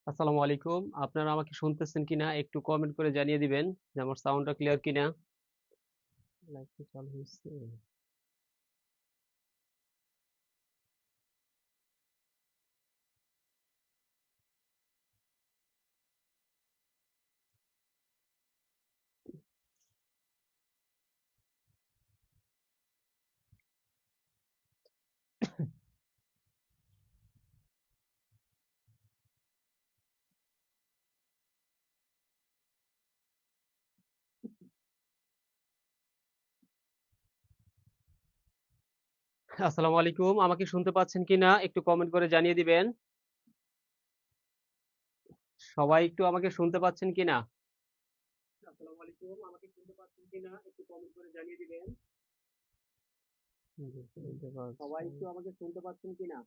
আসসালামু আলাইকুম। আপনারা আমাকে শুনতেছেন কিনা একটু কমেন্ট করে জানিয়ে দিবেন যে আমার সাউন্ডটা ক্লিয়ার কিনা। লাইভটা চালু হয়েছে। আসসালামু আলাইকুম, আমাকে শুনতে পাচ্ছেন কিনা একটু কমেন্ট করে জানিয়ে দিবেন। সবাই একটু আমাকে শুনতে পাচ্ছেন কিনা? আসসালামু আলাইকুম, আমাকে শুনতে পাচ্ছেন কিনা একটু কমেন্ট করে জানিয়ে দিবেন। সবাই একটু আমাকে শুনতে পাচ্ছেন কিনা?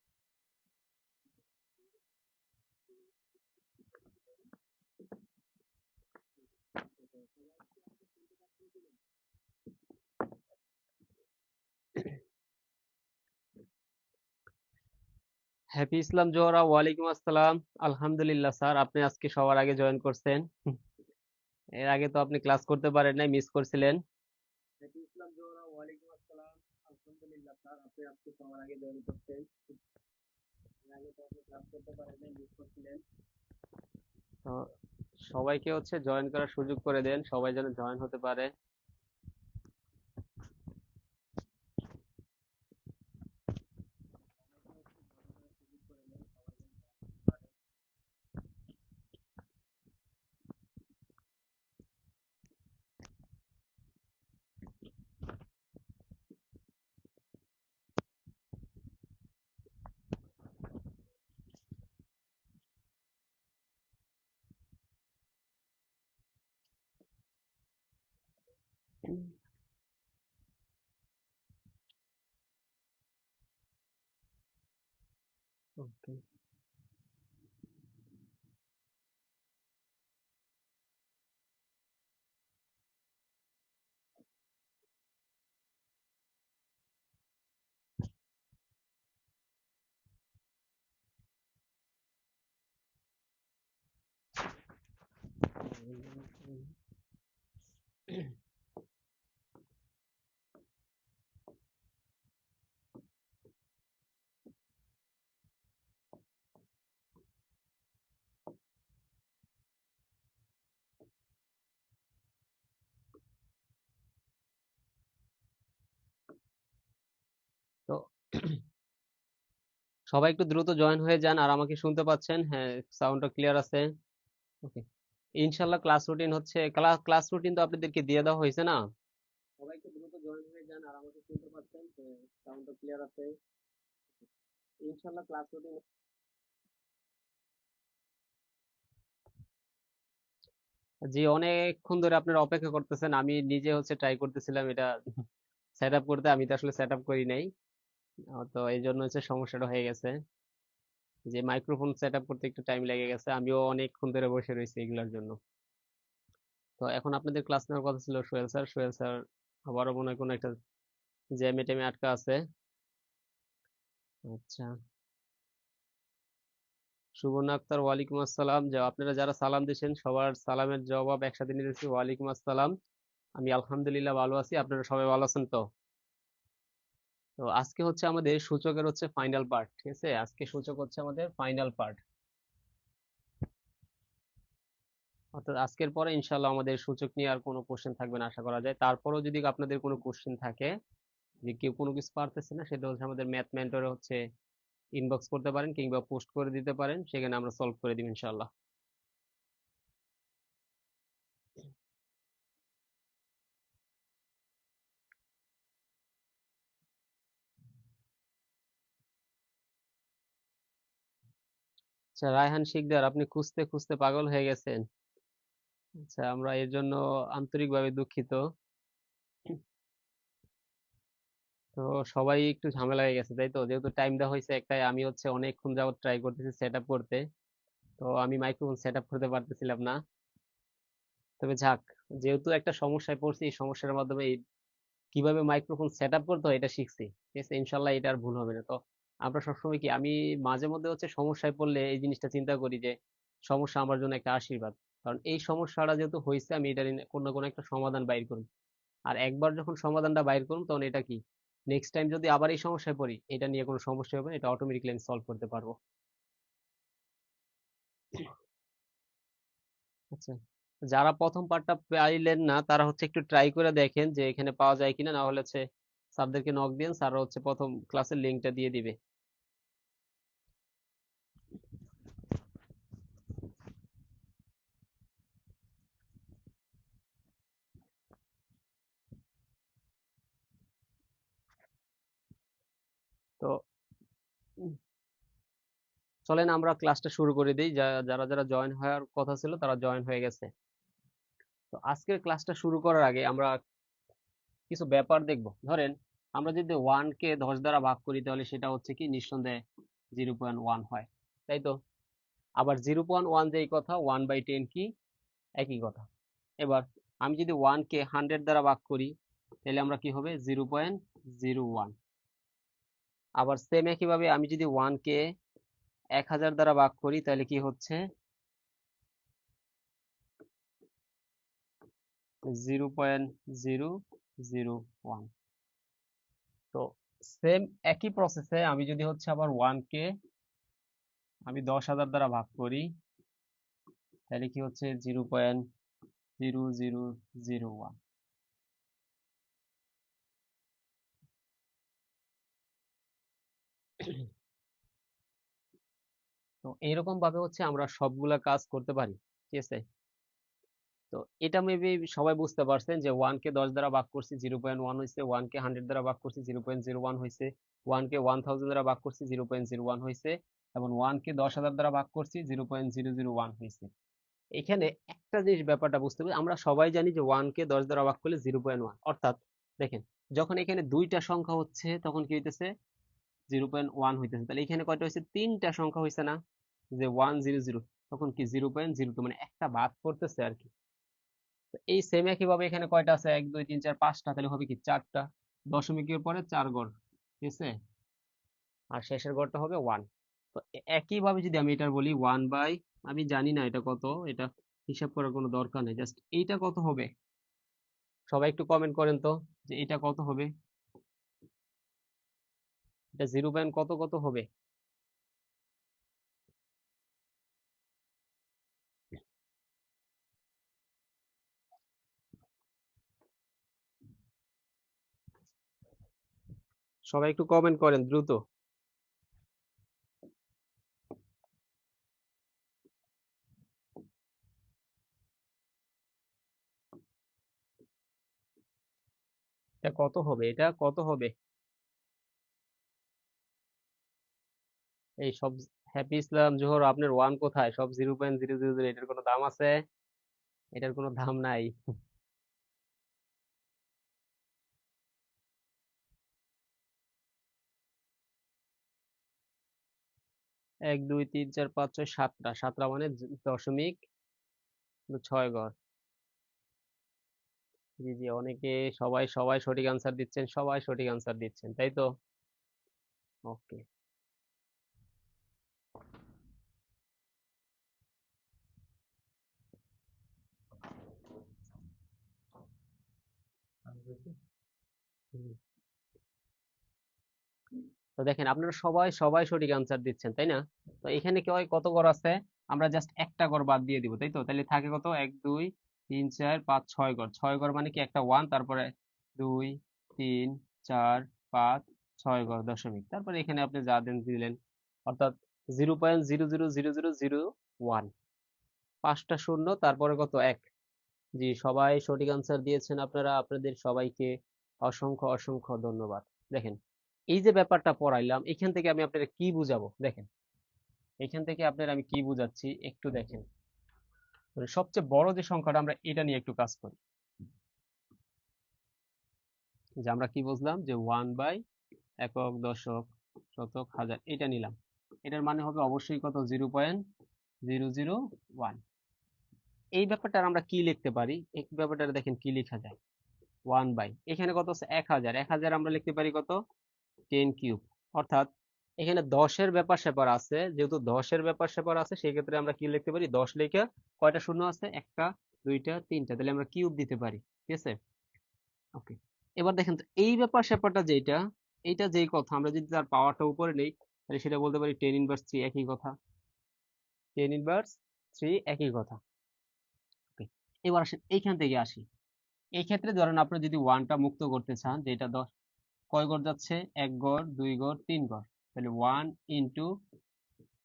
হ্যাপি ইসলাম জোহরা, ওয়ালাইকুম আসসালাম। আলহামদুলিল্লাহ স্যার, আপনি আজকে সবার আগে জয়েন করছেন। এর আগে তো আপনি ক্লাস করতে পারেন নাই, মিস করছিলেন। হ্যাপি ইসলাম জোহরা, ওয়ালাইকুম আসসালাম। আলহামদুলিল্লাহ স্যার, আপনি আজকে সবার আগে জয়েন করছেন। এর আগে তো আপনি ক্লাস করতে পারেন নাই, মিস করছিলেন। তো সবাইকে হচ্ছে জয়েন করার সুযোগ করে দেন, সবাই যেন জয়েন হতে পারে। ওকে। তো সবাই একটু দ্রুত জয়েন হয়ে যান। আর আমাকে শুনতে পাচ্ছেন? হ্যাঁ, সাউন্ডটা ক্লিয়ার আছে। ওকে। ইনশাল্লাহ ক্লাস রুটিন হচ্ছে, ক্লাস রুটিন তো আপনাদেরকে দিয়ে দেওয়া হয়েছে না? সবাই একটু দ্রুত জয়েন হয়ে যান। আর আমাকে শুনতে পাচ্ছেন? সাউন্ডটা ক্লিয়ার আছে। ইনশাল্লাহ ক্লাস রুটিন। জি, অনেকক্ষণ ধরে আপনারা অপেক্ষা করতেছেন। আমি নিজে হচ্ছে ট্রাই করতেছিলাম এটা সেট আপ করতে। আমি তো আসলে সেট আপ করি নাই। তো এই জন্য হচ্ছে সমস্যাটা হয়ে গেছে, যে মাইক্রোফোন সেট আপ করতে একটু টাইম লেগে গেছে। আমিও অনেকক্ষণ ধরে বসে রয়েছি এগুলোর জন্য। তো এখন আপনাদের ক্লাস নেওয়ার কথা ছিল সোহেল স্যার। সোহেল স্যার আবারও মনে হয় কোনো একটা জ্যামে ট্যামে আটকা আছে। আচ্ছা। সুবর্ণা আক্তার, ওয়ালাইকুম আসসালাম। যে আপনারা যারা সালাম দিয়েছেন সবার সালামের জবাব একসাথে নিয়ে নিচ্ছি। ওয়ালাইকুম আসসালাম। আমি আলহামদুলিল্লাহ ভালো আছি। আপনারা সবাই ভালো আছেন তো? তো আজকে হচ্ছে আমাদের সূচকের হচ্ছে ফাইনাল পার্ট, ঠিক আছে? আজকে সূচক হচ্ছে আমাদের ফাইনাল পার্ট। অর্থাৎ আজকের পরে ইনশাল্লাহ আমাদের সূচক নিয়ে আর কোনো কোশ্চেন থাকবে না আশা করা যায়। তারপরেও যদি আপনাদের কোনো কোশ্চেন থাকে, যে কেউ কোনো কিছু পারতেছে না, সেটা হচ্ছে আমাদের ম্যাথ মেন্টরে হচ্ছে ইনবক্স করতে পারেন কিংবা পোস্ট করে দিতে পারেন, সেখানে আমরা সলভ করে দিব ইনশাল্লাহ। আচ্ছা, রায়হান শিকদার, আপনি খুঁজতে খুঁজতে পাগল হয়ে গেছেন। আচ্ছা, আমরা এর জন্য আন্তরিকভাবে দুঃখিত। তো সবাই একটু ঝামেলা হয়ে গেছে, তাই তো? যেহেতু টাইম দেওয়া হয়েছে একটাই, আমি হচ্ছে অনেকক্ষণ যাবত ট্রাই করতেছি সেট আপ করতে। তো আমি মাইক্রোফোন সেট আপ করতে পারতেছিলাম না। তবে যাক, যেহেতু একটা সমস্যায় পড়ছি, এই সমস্যার মাধ্যমে কিভাবে মাইক্রোফোন সেট আপ করতে হয় এটা শিখছি। ঠিক আছে, ইনশাল্লাহ এটা আর ভুল হবে না। তো আমরা সবসময় কি, আমি মাঝে মধ্যে হচ্ছে সমস্যায় পড়লে এই জিনিসটা চিন্তা করি যে সমস্যা আমার জন্য একটা আশীর্বাদ। কারণ এই সমস্যাটা যেহেতু হয়েছে, আমি এটার কোনো না কোনো একটা সমাধান বাইর করব। আর একবার যখন সমাধানটা বাইর করব, তখন এটা কি, নেক্সট টাইম যদি আবার এই সমস্যায় পড়ি, এটা নিয়ে কোনো সমস্যা হবে না, এটা অটোমেটিক্যালি আমি সলভ করতে পারবো। আচ্ছা, যারা প্রথম পার্টটা পাইলেন না, তারা হচ্ছে একটু ট্রাই করে দেখেন যে এখানে পাওয়া যায় কিনা, না হলে হচ্ছে স্যারদেরকে নক দিন, স্যার হচ্ছে প্রথম ক্লাসের লিঙ্কটা দিয়ে দিবে। তো উম, চলেন আমরা ক্লাসটা শুরু করে দিই। যারা যারা জয়েন হওয়ার কথা ছিল তারা জয়েন হয়ে গেছে। তো আজকের ক্লাসটা শুরু করার আগে আমরা কিছু ব্যাপার দেখব। ধরেন আমরা যদি 1 কে 10 দ্বারা ভাগ করি, তাহলে সেটা হচ্ছে কি, নিঃসন্দেহে 0.1 হয়, তাই তো? আবার 0.1 যেই কথা, 1/10 কি, একই কথা। এবার আমি যদি 1 কে 100 দ্বারা ভাগ করি, তাহলে আমরা কি হবে, 0.01। আবার সেম একইভাবে আমি যদি 1 কে 1000 দ্বারা ভাগ করি, তাহলে কি হচ্ছে, 0.001। তো সেম একই প্রসেসে আমি যদি হচ্ছে আবার 1 কে আমি 10,000 দ্বারা ভাগ করি, তাহলে কি হচ্ছে, 0.0001। তো এইরকম ভাবে হচ্ছে আমরা সবগুলা কাজ করতে পারি, ঠিক আছে? তো এটা মেবি সবাই বুঝতে পারছেন যে 1 কে 10 দ্বারা ভাগ করছি 0.1 হয়েছে, 1 কে 100 দ্বারা ভাগ করছি 0.01 হয়েছে, 1 কে 1000 দ্বারা ভাগ করছি 0.01 হয়েছে, এবং 1 কে 10,000 দ্বারা ভাগ করছি 0.001 হয়েছে। এখানে একটা জিনিস ব্যাপারটা বুঝতে হবে, আমরা সবাই জানি যে 1 কে 10 দ্বারা ভাগ করলে 0.1, অর্থাৎ দেখেন, যখন এখানে দুইটা সংখ্যা হচ্ছে তখন কি হইতেছে, 0.1 হইতেছে। তাহলে এখানে কয়টা হয়েছে, তিনটা সংখ্যা হয়েছে না, যে 100, তখন কি 0.02, মানে একটা বাদ পড়তেছে আর কি। তো এই সেম একইভাবে এখানে কয়টা আছে, 1 2 3 4 5টা, তাহলে হবে কি, চারটা। দশমিকের পরে 4 ঘর, ঠিক আছে? আর শেষের ঘরটা হবে 1। তো একইভাবে যদি আমি এটা বলি 1 বাই, আমি জানি না এটা কত, এটা হিসাব করার কোনো দরকার নেই, জাস্ট এইটা কত হবে, সবাই একটু কমেন্ট করেন তো, যে এটা কত হবে, এটা 0 কত কত হবে। সবাই একটু কমেন্ট করেন দ্রুত। এটা কত হবে, এটা কত হবে, এই সব। হ্যাপি ইসলাম জোহর, আপনার ওয়ান কোথায়, সব 0.000, এটার কোনো দাম আছে? এটার কোনো দাম নাই। 1 2 3 4 5 6 7টা, 7টা মানে দশমিক 6 ঘর। জি জি, অনেকে, সবাই সবাই সঠিক আনসার দিচ্ছেন, সবাই সঠিক আনসার দিচ্ছেন, তাই তো? ওকে। তো দেখেন, আপনারা সবাই সবাই সঠিক আনসার দিচ্ছেন, তাই না? তো এখানে কেউ কত ঘর আছে, আমরা জাস্ট একটা ঘর বাদ দিয়ে দিব, তাই তো? তাহলে থাকে কত, 1 2 3 4 5 6 ঘর। 6 ঘর মানে কি, একটা ওয়ান, তারপরে 2 3 4 5 6 ঘর দশমিক, তারপরে এখানে আপনি যা দেন দিলেন, অর্থাৎ 0.00001। 5টা শূন্য, তারপরে কত, এক। জি, সবাই সঠিক আনসার দিয়েছেন আপনারা, আপনাদের সবাইকে অসংখ্য অসংখ্য ধন্যবাদ। দেখেন, এই যে ব্যাপারটা পড়াইলাম, এখান থেকে আমি আপনারা কি বুঝাবো, দেখেন, এখান থেকে আপনারা আমি কি বুঝাচ্ছি একটু দেখেন। মানে সবচেয়ে বড় যে সংখ্যাটা, আমরা এটা নিয়ে একটু কাজ করি। যে আমরা কি বুঝলাম, যে 1 বাই একক, দশক, শতক, হাজার, এটা নিলাম। এটার মানে হবে অবশ্যই কত, 0.001। এই ব্যাপারটা আমরা কি লিখতে পারি, এই ব্যাপারটা দেখেন কি লেখা যায়। 1 বাই, এখানে কত আছে, 1000, 1000 আমরা লিখতে পারি কত, 10 কিউব। অর্থাৎ এখানে 10-এর ব্যাপার স্যাপার আছে, যেহেতু 10-এর ব্যাপার স্যাপার আছে সেই ক্ষেত্রে আমরা কি লিখতে পারি, 10 লিখে কয়টা শূন্য আছে, একটা, দুইটা, তিনটা, তাহলে আমরা কিউব দিতে পারি। ঠিক আছে, ওকে। এবার দেখেন তো এই ব্যাপার স্যাপারটা যেটা, এইটা যেই কথা, আমরা যদি তার পাওয়ারটা উপরে নেই তাহলে সেটা বলতে পারি 10 ইনভার্স 3, একই কথা। 10 ইনভার্স 3 একই কথা। ওকে, এবার আসেন এইখান থেকে আসি। এই ক্ষেত্রে ধরেন আপনি যদি ওয়ানটা মুক্ত করতে চান, যেটা 10 কয় ঘর যাচ্ছে, এক ঘর, দুই ঘর, তিন ঘর, তাহলে 1 ×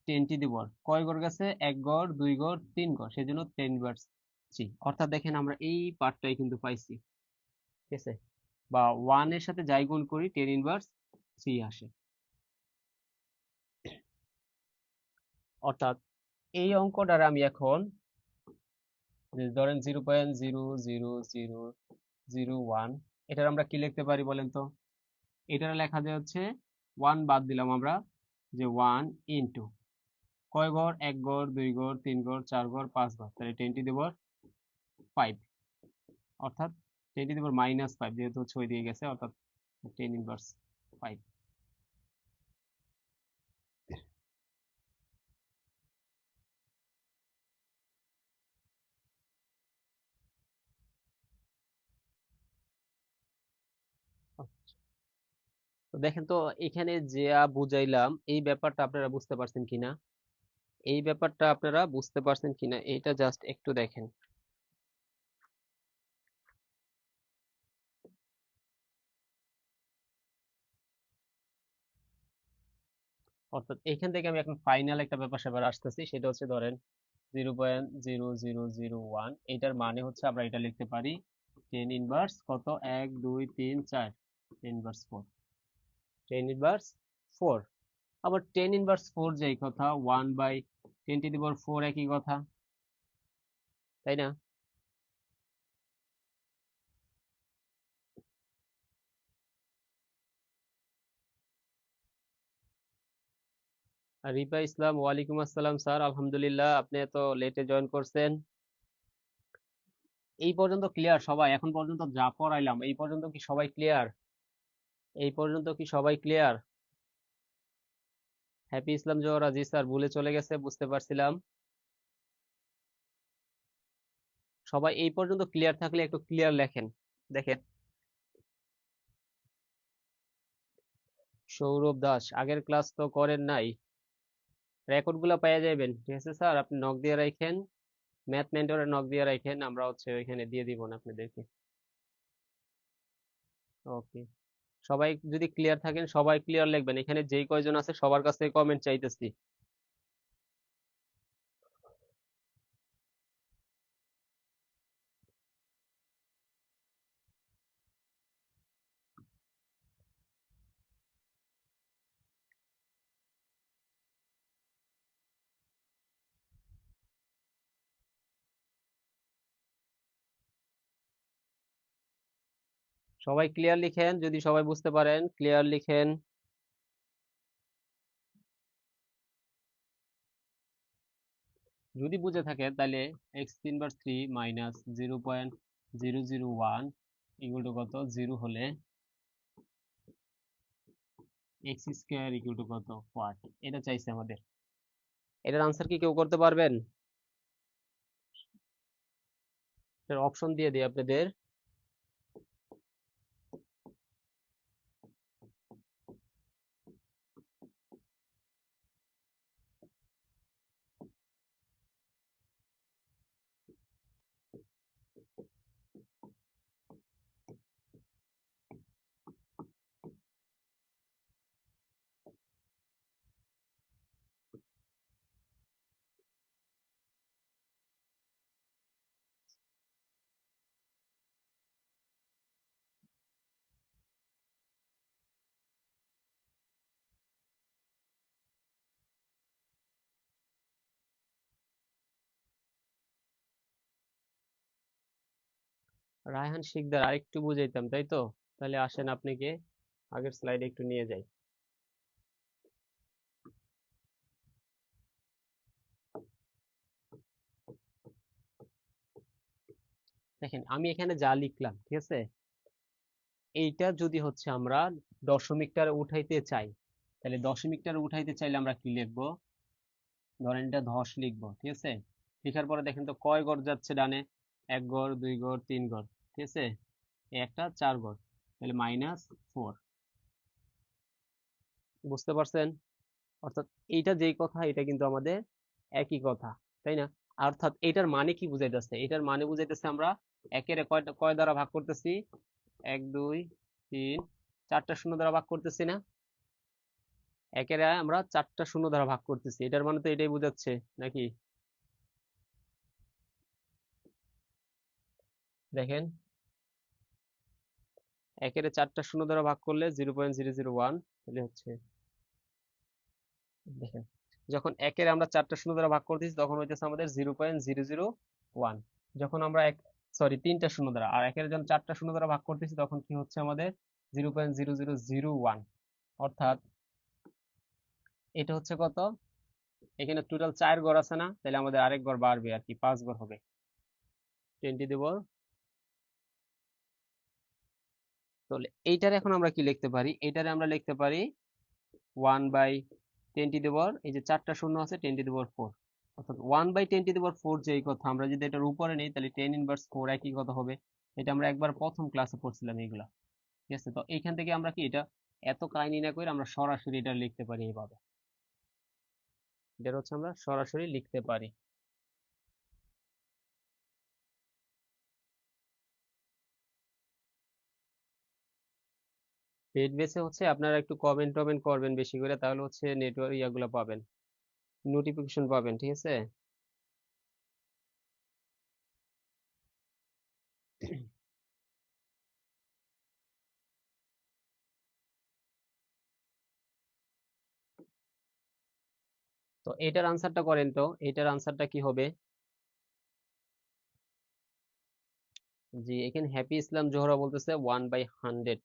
10⁻³ কয় ঘর গেছে, এক ঘর, দুই ঘর, তিন ঘর, সেই জন্য 10 ইনভার্স 3। অর্থাৎ দেখেন আমরা এই পার্টটাই কিন্তু পাইছি। ঠিক আছে, বা 1-এর সাথে যাই গুণ করি 10 ইনভার্স 3 আসে। অর্থাৎ এই অঙ্কটার আমি এখন ধরেন 0.00001, এটার আমরা কি লিখতে পারি বলেন তো? এটার লেখা যায় হচ্ছে, 1 বাদ দিলাম আমরা, যে 1 × কয় ঘর, এক ঘর, দুই ঘর, তিন ঘর, চার ঘর, পাঁচ ঘর, তাহলে 10⁻5, অর্থাৎ 10⁻−5, যেহেতু হচ্ছে ওই দিয়ে গেছে, অর্থাৎ 10 ইনভার্স 5। তো দেখেন তো, এখানে যা বুঝাইলাম এই ব্যাপারটা আপনারা বুঝতে পারছেন কিনা, এই ব্যাপারটা আপনারা বুঝতে পারছেন কিনা, এটা জাস্ট একটু দেখেন। অর্থাৎ এখান থেকে আমি এখন ফাইনাল একটা ব্যাপার স্যাপার আসতেছি, সেটা হচ্ছে ধরেন 0.0001, এটার মানে হচ্ছে আমরা এটা লিখতে পারি 10 ইনভার্স কত, 1 2 3 4, 10 ইনভার্স 4, 10 ইনভার্স 4। আবার 10 ইনভার্স 4 যেই কথা, 1/10⁻⁴ একই কথা, তাই না? আর রিপা ইসলাম, ওয়ালাইকুম আসসালাম স্যার, আলহামদুলিল্লাহ, আপনি এত লেটে জয়েন করছেন। এই পর্যন্ত ক্লিয়ার সবাই? এখন পর্যন্ত যা পড়াইলাম এই পর্যন্ত কি সবাই ক্লিয়ার? এই পর্যন্ত কি সবাই ক্লিয়ার? হ্যাপি ইসলাম জোহরা, জি স্যার, ভুলে চলে গেছে, বুঝতে পারছিলাম। সবাই এই পর্যন্ত ক্লিয়ার থাকলে একটু ক্লিয়ার লেখেন। দেখেন, সৌরভ দাস, আগের ক্লাস তো করেন নাই, রেকর্ড গুলা পেয়ে যাবেন। ঠিক আছে স্যার, আপনি নক দিয়ে রাখেন, ম্যাথ মেন্টরে নক দিয়ে রাখেন, আমরা হচ্ছে ওইখানে দিয়ে দিব না আপনাদেরকে। ওকে, সবাই যদি ক্লিয়ার থাকেন সবাই ক্লিয়ার লিখবেন, এখানে যেই কয়জন আছে সবার কাছ থেকে কমেন্ট চাইতেছি। সবাই ক্লিয়ার লিখেন, যদি সবাই বুঝতে পারেন ক্লিয়ার লিখেন। যদি বুঝে থাকেন তাহলে x3/3 -0.001 ইকুয়াল টু কত, 0 হলে x² ইকুয়াল টু কত, 4, এটা চাইছে আমাদের। এটার আনসার কি কেউ করতে পারবেন? এটার অপশন দিয়ে দিই আপনাদের। রায়হান শিকদার, আরেকটু বুঝাইতাম তাই তো? তাহলে আসেন আপনাকে আগের স্লাইডে একটু নিয়ে যাই। দেখেন আমি এখানে যা লিখলাম, ঠিক আছে, এইটা যদি হচ্ছে আমরা দশমিকটা উঠাইতে চাই, তাহলে দশমিকটা উঠাইতে চাইলে আমরা কি লিখবো? ধরেন এটা 10 লিখবো, ঠিক আছে। লেখার পরে দেখেন তো কয় ঘর যাচ্ছে ডানে? 1 ঘর, 2 ঘর, 3 ঘর, ঠিক আছে। এই একটা 4 ঘর, তাহলে -4। বুঝতে পারছেন? অর্থাৎ এইটা যেই কথা এটা কিন্তু আমাদের একই কথা, তাই না? অর্থাৎ এটার মানে কি বুঝাইতেছে? এটার মানে বুঝাইতেছে আমরা একের কয় দ্বারা ভাগ করতেছি? 1 2 3 4টা শূন্য দ্বারা ভাগ করতেছি না? একের আমরা 4টা শূন্য দ্বারা ভাগ করতেছি, এটার মানে তো এটাই বোঝাচ্ছে নাকি? দেখেন, একের 4টা শূন্য দ্বারা ভাগ করলে 0.001, তাহলে হচ্ছে, দেখেন, যখন একের আমরা 4টা শূন্য দ্বারা ভাগ করতেছি তখন হইতেছে আমাদের 0.001। যখন আমরা সরি 3টা শূন্য দ্বারা, আর একের যখন 4টা শূন্য দ্বারা ভাগ করতেছি তখন কি হচ্ছে আমাদের 0.0001। অর্থাৎ এটা হচ্ছে কত? এখানে টোটাল 4 ঘর আছে না, তাহলে আমাদের আরেক ঘর বাড়বে আর কি, 5 ঘর হবে। 10 তাহলে এইটারে এখন আমরা কি লিখতে পারি? এইটারে আমরা লিখতে পারি 1/10 এই যে 4টা শূন্য আছে, 10⁴। অর্থাৎ 1/10⁴ যে এই কথা, আমরা যদি এটার উপরে নেই তাহলে 10⁻⁴ একই কথা হবে। এটা আমরা একবার প্রথম ক্লাসে পড়ছিলাম এইগুলা, ঠিক আছে। তো এইখান থেকে আমরা কি এটা এত কাহিনী না করে আমরা সরাসরি এটা লিখতে পারি এইভাবে। এটা হচ্ছে আমরা সরাসরি লিখতে পারি। পেড বেসে হচ্ছে আপনারা একটু কমেন্ট টমেন্ট করবেন বেশি করে, তাহলে হচ্ছে নেটওয়ার্ক ইয়াগুলো পাবেন, নোটিফিকেশন পাবেন, ঠিক আছে। তো এটার আনসারটা করেন তো, এটার আনসারটা কি হবে? জি, এখানে হ্যাপি ইসলাম জোহরা বলতেছে 1/100,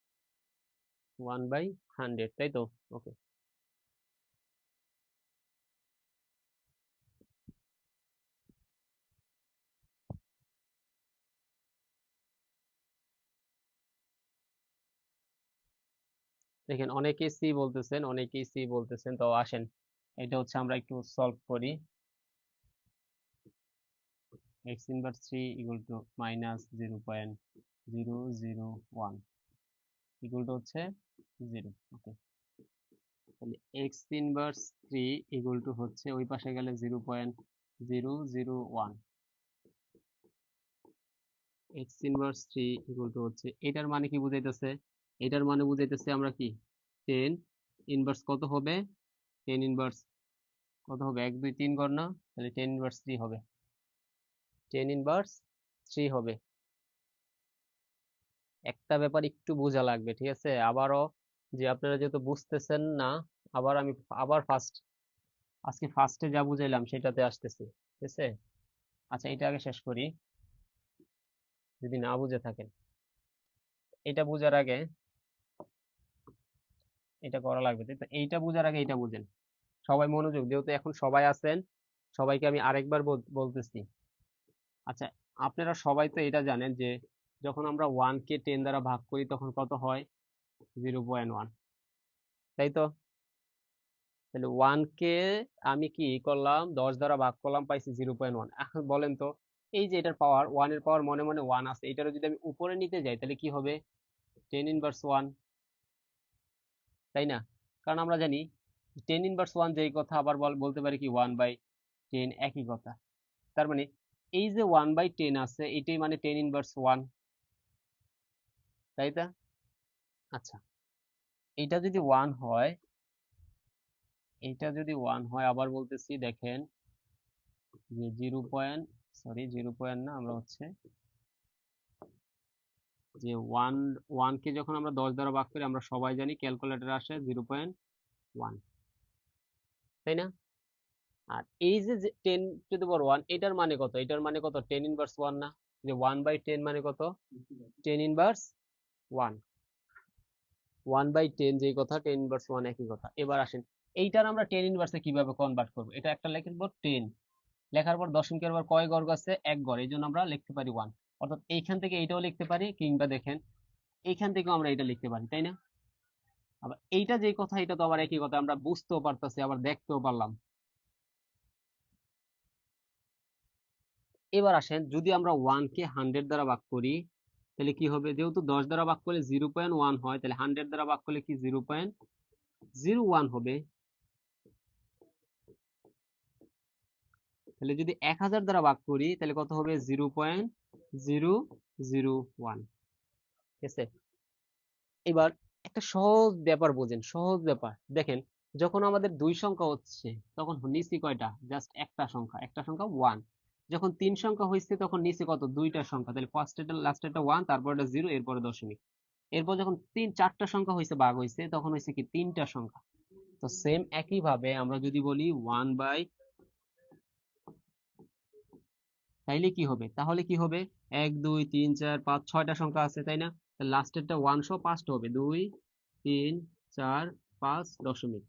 1/100, তাই তো? ওকে। দেখেন অনেকেই সি বলতেছেন, অনেকেই সি বলতেছেন, তো আসেন এটা হচ্ছে আমরা একটু সলভ করি। x inverse 3 equal to -0.001 equal to হচ্ছে 0। ওকে, তাহলে x ইনভার্স 3 ইকুয়াল টু হচ্ছে ওই পাশে গেলে 0.001। x ইনভার্স 3 ইকুয়াল টু হচ্ছে, এটার মানে কি বুঝাইতেছে? এটার মানে বুঝাইতেছে আমরা কি 10 ইনভার্স কত হবে? 10 ইনভার্স কত হবে? 1 2 3 ঘর না, তাহলে 10 ইনভার্স 3 হবে, 10 ইনভার্স 3 হবে। একটা ব্যাপার একটু বোঝা লাগবে, ঠিক আছে। আবারও, যে আপনারা যেহেতু বুঝতেছেন না, আবার আমি আবার আজকে ফার্স্টে যা বুঝাইলাম সেটাতে আসতেছি, ঠিক আছে। আচ্ছা, এটা আগে শেষ করি যদি না বুঝে থাকেন। এটা বুঝার আগে এটা করা লাগবে, তাই তো। এইটা বুঝার আগে এটা বুঝেন। সবাই মনোযোগ, যেহেতু এখন সবাই আছেন, সবাইকে আমি আরেকবার বলতেছি। আচ্ছা, আপনারা সবাই তো এটা জানেন যে যখন আমরা 1 কে 10 দ্বারা ভাগ করি তখন কত হয়? 0.1, তাই তো। তাহলে 1 কে আমি কি করলাম, 10 দ্বারা ভাগ করলাম, পাইছি 0.1। এখন বলেন তো, এই যে এটার পাওয়ার, 1 এর পাওয়ার মনে মনে 1 আছে, এটারও যদি আমি উপরে নিতে যাই তাহলে কি হবে? 10⁻1, তাই না? কারণ আমরা জানি 10⁻1 যেই কথা, আবার বলতে পারি কি 1/10 একই কথা। তার মানে এই যে 1/10 আছে এটাই মানে 10⁻1, তাই তো। আচ্ছা, এটা যদি 1 হয়, এটা যদি 1 হয়, আবার বলতেছি দেখেন যে 0. না, আমরা হচ্ছে যে 1 কে যখন আমরা 10 দ্বারা ভাগ করি আমরা সবাই জানি ক্যালকুলেটর আসে 0.1, তাই না? আর এই যে 10⁻1 এটার মানে কত? এটার মানে কত? 10⁻1 না? যে 1/10 মানে কত? 10⁻1। 1/10 যেই কথা, 10⁻1 একই কথা। এবার আসেন, এইটার আমরা 10 ইনভার্সে কিভাবে কনভার্ট করবো? এটা একটা লিখবো 10, লেখার পর দশমিকের পর কয় ঘর আছে? 1 ঘর, এই জন্য আমরা লিখতে পারি 1। অর্থাৎ এইখান থেকে এইটাও লিখতে পারি, কিংবা দেখেন এইখান থেকেও আমরা এটা লিখতে পারি, তাই না? আবার এইটা যে কথা, এটা তো আবার একই কথা, আমরা বুঝতেও পারতাছি আবার দেখতেও পারলাম। এবার আসেন, যদি আমরা 1 কে 100 দ্বারা ভাগ করি তাহলে কি হবে? যেহেতু 10 দ্বারা ভাগ করলে 0.1 হয়, তাহলে 100 দ্বারা ভাগ করলে কি 0.01 হবে। তাহলে যদি 1000 দ্বারা ভাগ করি তাহলে কত হবে? 0.001। ঠিক আছে? এবার একটা সহজ ব্যাপার বোঝেন, সহজ ব্যাপার দেখেন। যখন আমাদের দুই সংখ্যা হচ্ছে তখন নিচে কয়টা? জাস্ট একটা সংখ্যা, একটা সংখ্যা 1। যখন তিন সংখ্যা হয়েছে তখন নিচে কত? দুইটা সংখ্যা। তাহলে ফার্স্ট এটা লাস্ট এটা 1, তারপর এটা 0, এরপরে দশমিক। এরপর যখন তিন চারটা সংখ্যা হয়েছে, ভাগ হয়েছে, তখন হয়েছে কি? তিনটা সংখ্যা। তো সেম একই ভাবে আমরা যদি বলি 1 বাই, তাইলে কি হবে? তাহলে কি হবে? 1 2 3 4 5 6টা সংখ্যা আছে, তাই না? লাস্টেরটা 1 সহ 5টা হবে, 2 3 4 5 দশমিক।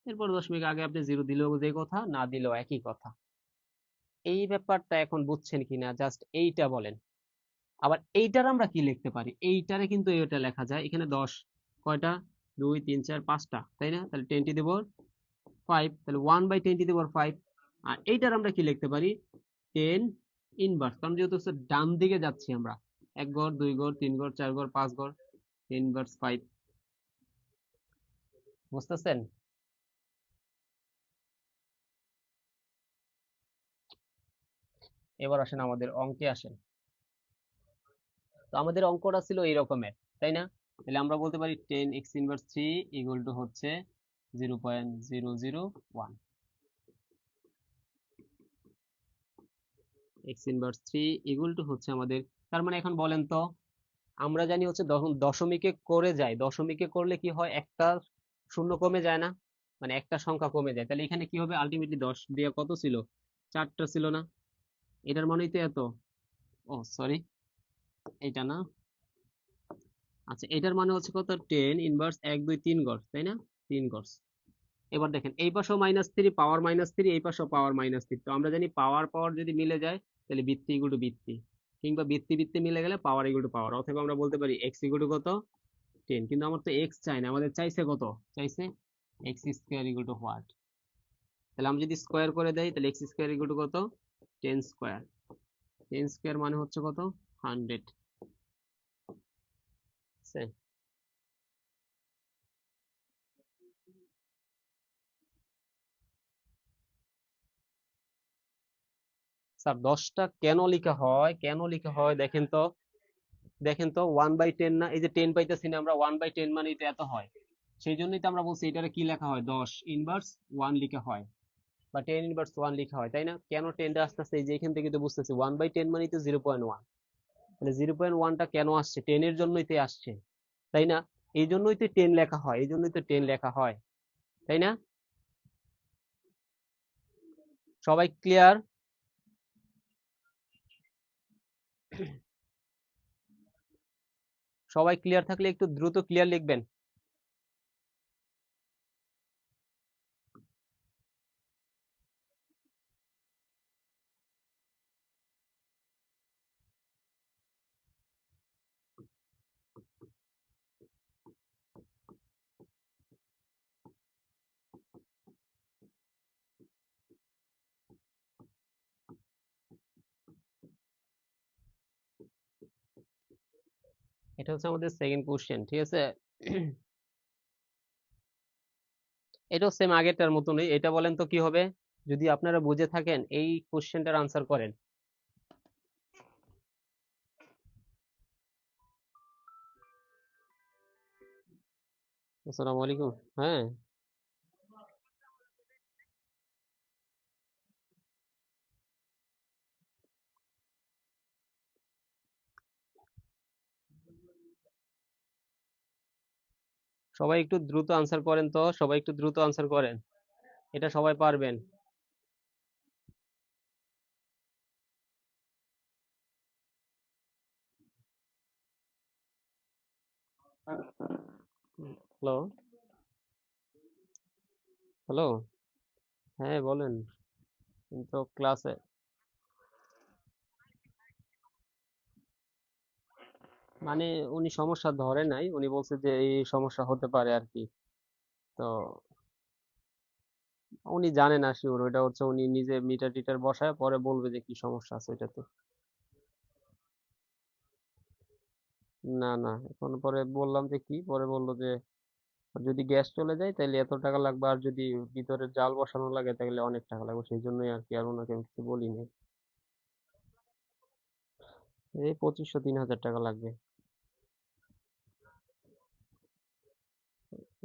এরপর দশমিক আগে আপনি জিরো দিলেও যে কথা, না দিলেও একই কথা। এই ব্যাপারটা এখন বুঝছেন কিনা জাস্ট এইটা বলেন। আবার এইটার আমরা কি লিখতে পারি? এইটারে কিন্তু এটা লেখা যায়, এখানে 10 কয়টা? 2 3 4 5টা, তাই না? তাহলে 10 টু দি পাওয়ার 5, তাহলে 1/10 টু দি পাওয়ার 5। আর এইটার আমরা কি লিখতে পারি? 10 ইনভার্স, কারণ যেহেতু হচ্ছে ডান দিকে যাচ্ছি আমরা, এক ঘর, দুই ঘর, তিন ঘর, চার ঘর, পাঁচ ঘর, ইনভার্স 5। বুঝতেছেন? এবার আসেন আমাদের অঙ্কে আসেন। তো আমাদের অঙ্কটা ছিল এই রকমের, তাই না? তাহলে আমরা বলতে পারি 10 x ইনভার্স 3 ইকুয়াল টু হচ্ছে 0.001। x ইনভার্স 3 ইকুয়াল টু হচ্ছে আমাদের, তার মানে এখন বলেন তো, আমরা জানি হচ্ছে দশমিকে করে যায়, দশমিকে করলে কি হয়? একটা শূন্য কমে যায় না? মানে একটা সংখ্যা কমে যায়। তাহলে এখানে কি হবে? আলটিমেটলি 10 দিয়ে কত ছিল? 4টা ছিল না? এটার মানেই তো এত। ও সরি, এটা না। আচ্ছা, এটার মানে হচ্ছে কত? 10 ইনভার্স 1 2 3 গড়, তাই না? 3 গড়। এবার দেখেন, এই পাশেও -3, পাওয়ার -3, এই পাশেও পাওয়ার -3। তো আমরা জানি পাওয়ার পাওয়ার যদি মিলে যায় তাহলে বৃত্তি ইকুয়াল টু বৃত্তি, কিংবা বৃত্তি বৃত্তি মিলে গেলে পাওয়ার ইকুয়াল টু পাওয়ার। অথবা আমরা বলতে পারি x ইকুয়াল টু কত? 10। কিন্তু আমার তো x চাই না, আমাদের চাইছে কত? চাইছে x square equal to what? তাহলে আমি যদি স্কয়ার করে দেই তাহলে x স্কয়ার ইকুয়াল টু কত? 10 স্কয়ার। 10 স্কয়ার মানে হচ্ছে কত? 100। স্যার 10টা কেন লেখা হয়, কেন লেখা হয় দেখেন তো। দেখেন তো 1/10 না? এই যে 10 পাইতেছি না আমরা, 1/10 মানে এটা এত হয়। সেই জন্যই তো আমরা বলছি এটারে কি লেখা হয়? 10 ইনভার্স 1 লেখা হয়, বা 10 ইনভার্স 1 লেখা হয়, তাই না? কেন 10টা আসতেছে? এই যে এখান থেকে তো বুঝতেছি 1/10 মানে তো 0.1। তাহলে 0.1টা কেন আসছে? 10 এর জন্যই তো আসছে, তাই না? এই জন্যই তো 10 লেখা হয়, এই জন্যই তো 10 লেখা হয়, তাই না? সবাই ক্লিয়ার? সবাই ক্লিয়ার থাকলে একটু দ্রুত ক্লিয়ার লিখবেন। এটা হচ্ছে আমাদের সেকেন্ড কোশ্চেন, ঠিক আছে? এটাও সেম আগেরটার মতনই। এটা বলেন তো কি হবে? যদি আপনারা বুঝে থাকেন এই কোশ্চেনটার আনসার করেন। আসসালামু আলাইকুম। হ্যাঁ, সবাই একটু দ্রুত আনসার করেন তো, সবাই একটু দ্রুত আনসার করেন। এটা সবাই পারবেন। Hello, hello. হ্যাঁ বলেন। কিন্তু ক্লাসে মানে উনি সমস্যা ধরে নাই, উনি বলছে যে এই সমস্যা হতে পারে আর কি। তো উনি জানে না শিওর, ওইটা হচ্ছে উনি নিজে মিটার টিটার বসায় পরে বলবে যে কি সমস্যা আছে এটাতে। না না, এখন পরে বললাম যে কি, পরে বললো যে যদি গ্যাস চলে যায় তাহলে এত টাকা লাগবে, আর যদি ভিতরে জাল বসানো লাগে তাহলে অনেক টাকা লাগবে, সেই জন্যই আর কি আর ওনাকে আমি কিছু বলিনি। এই 2500-3000 টাকা লাগবে।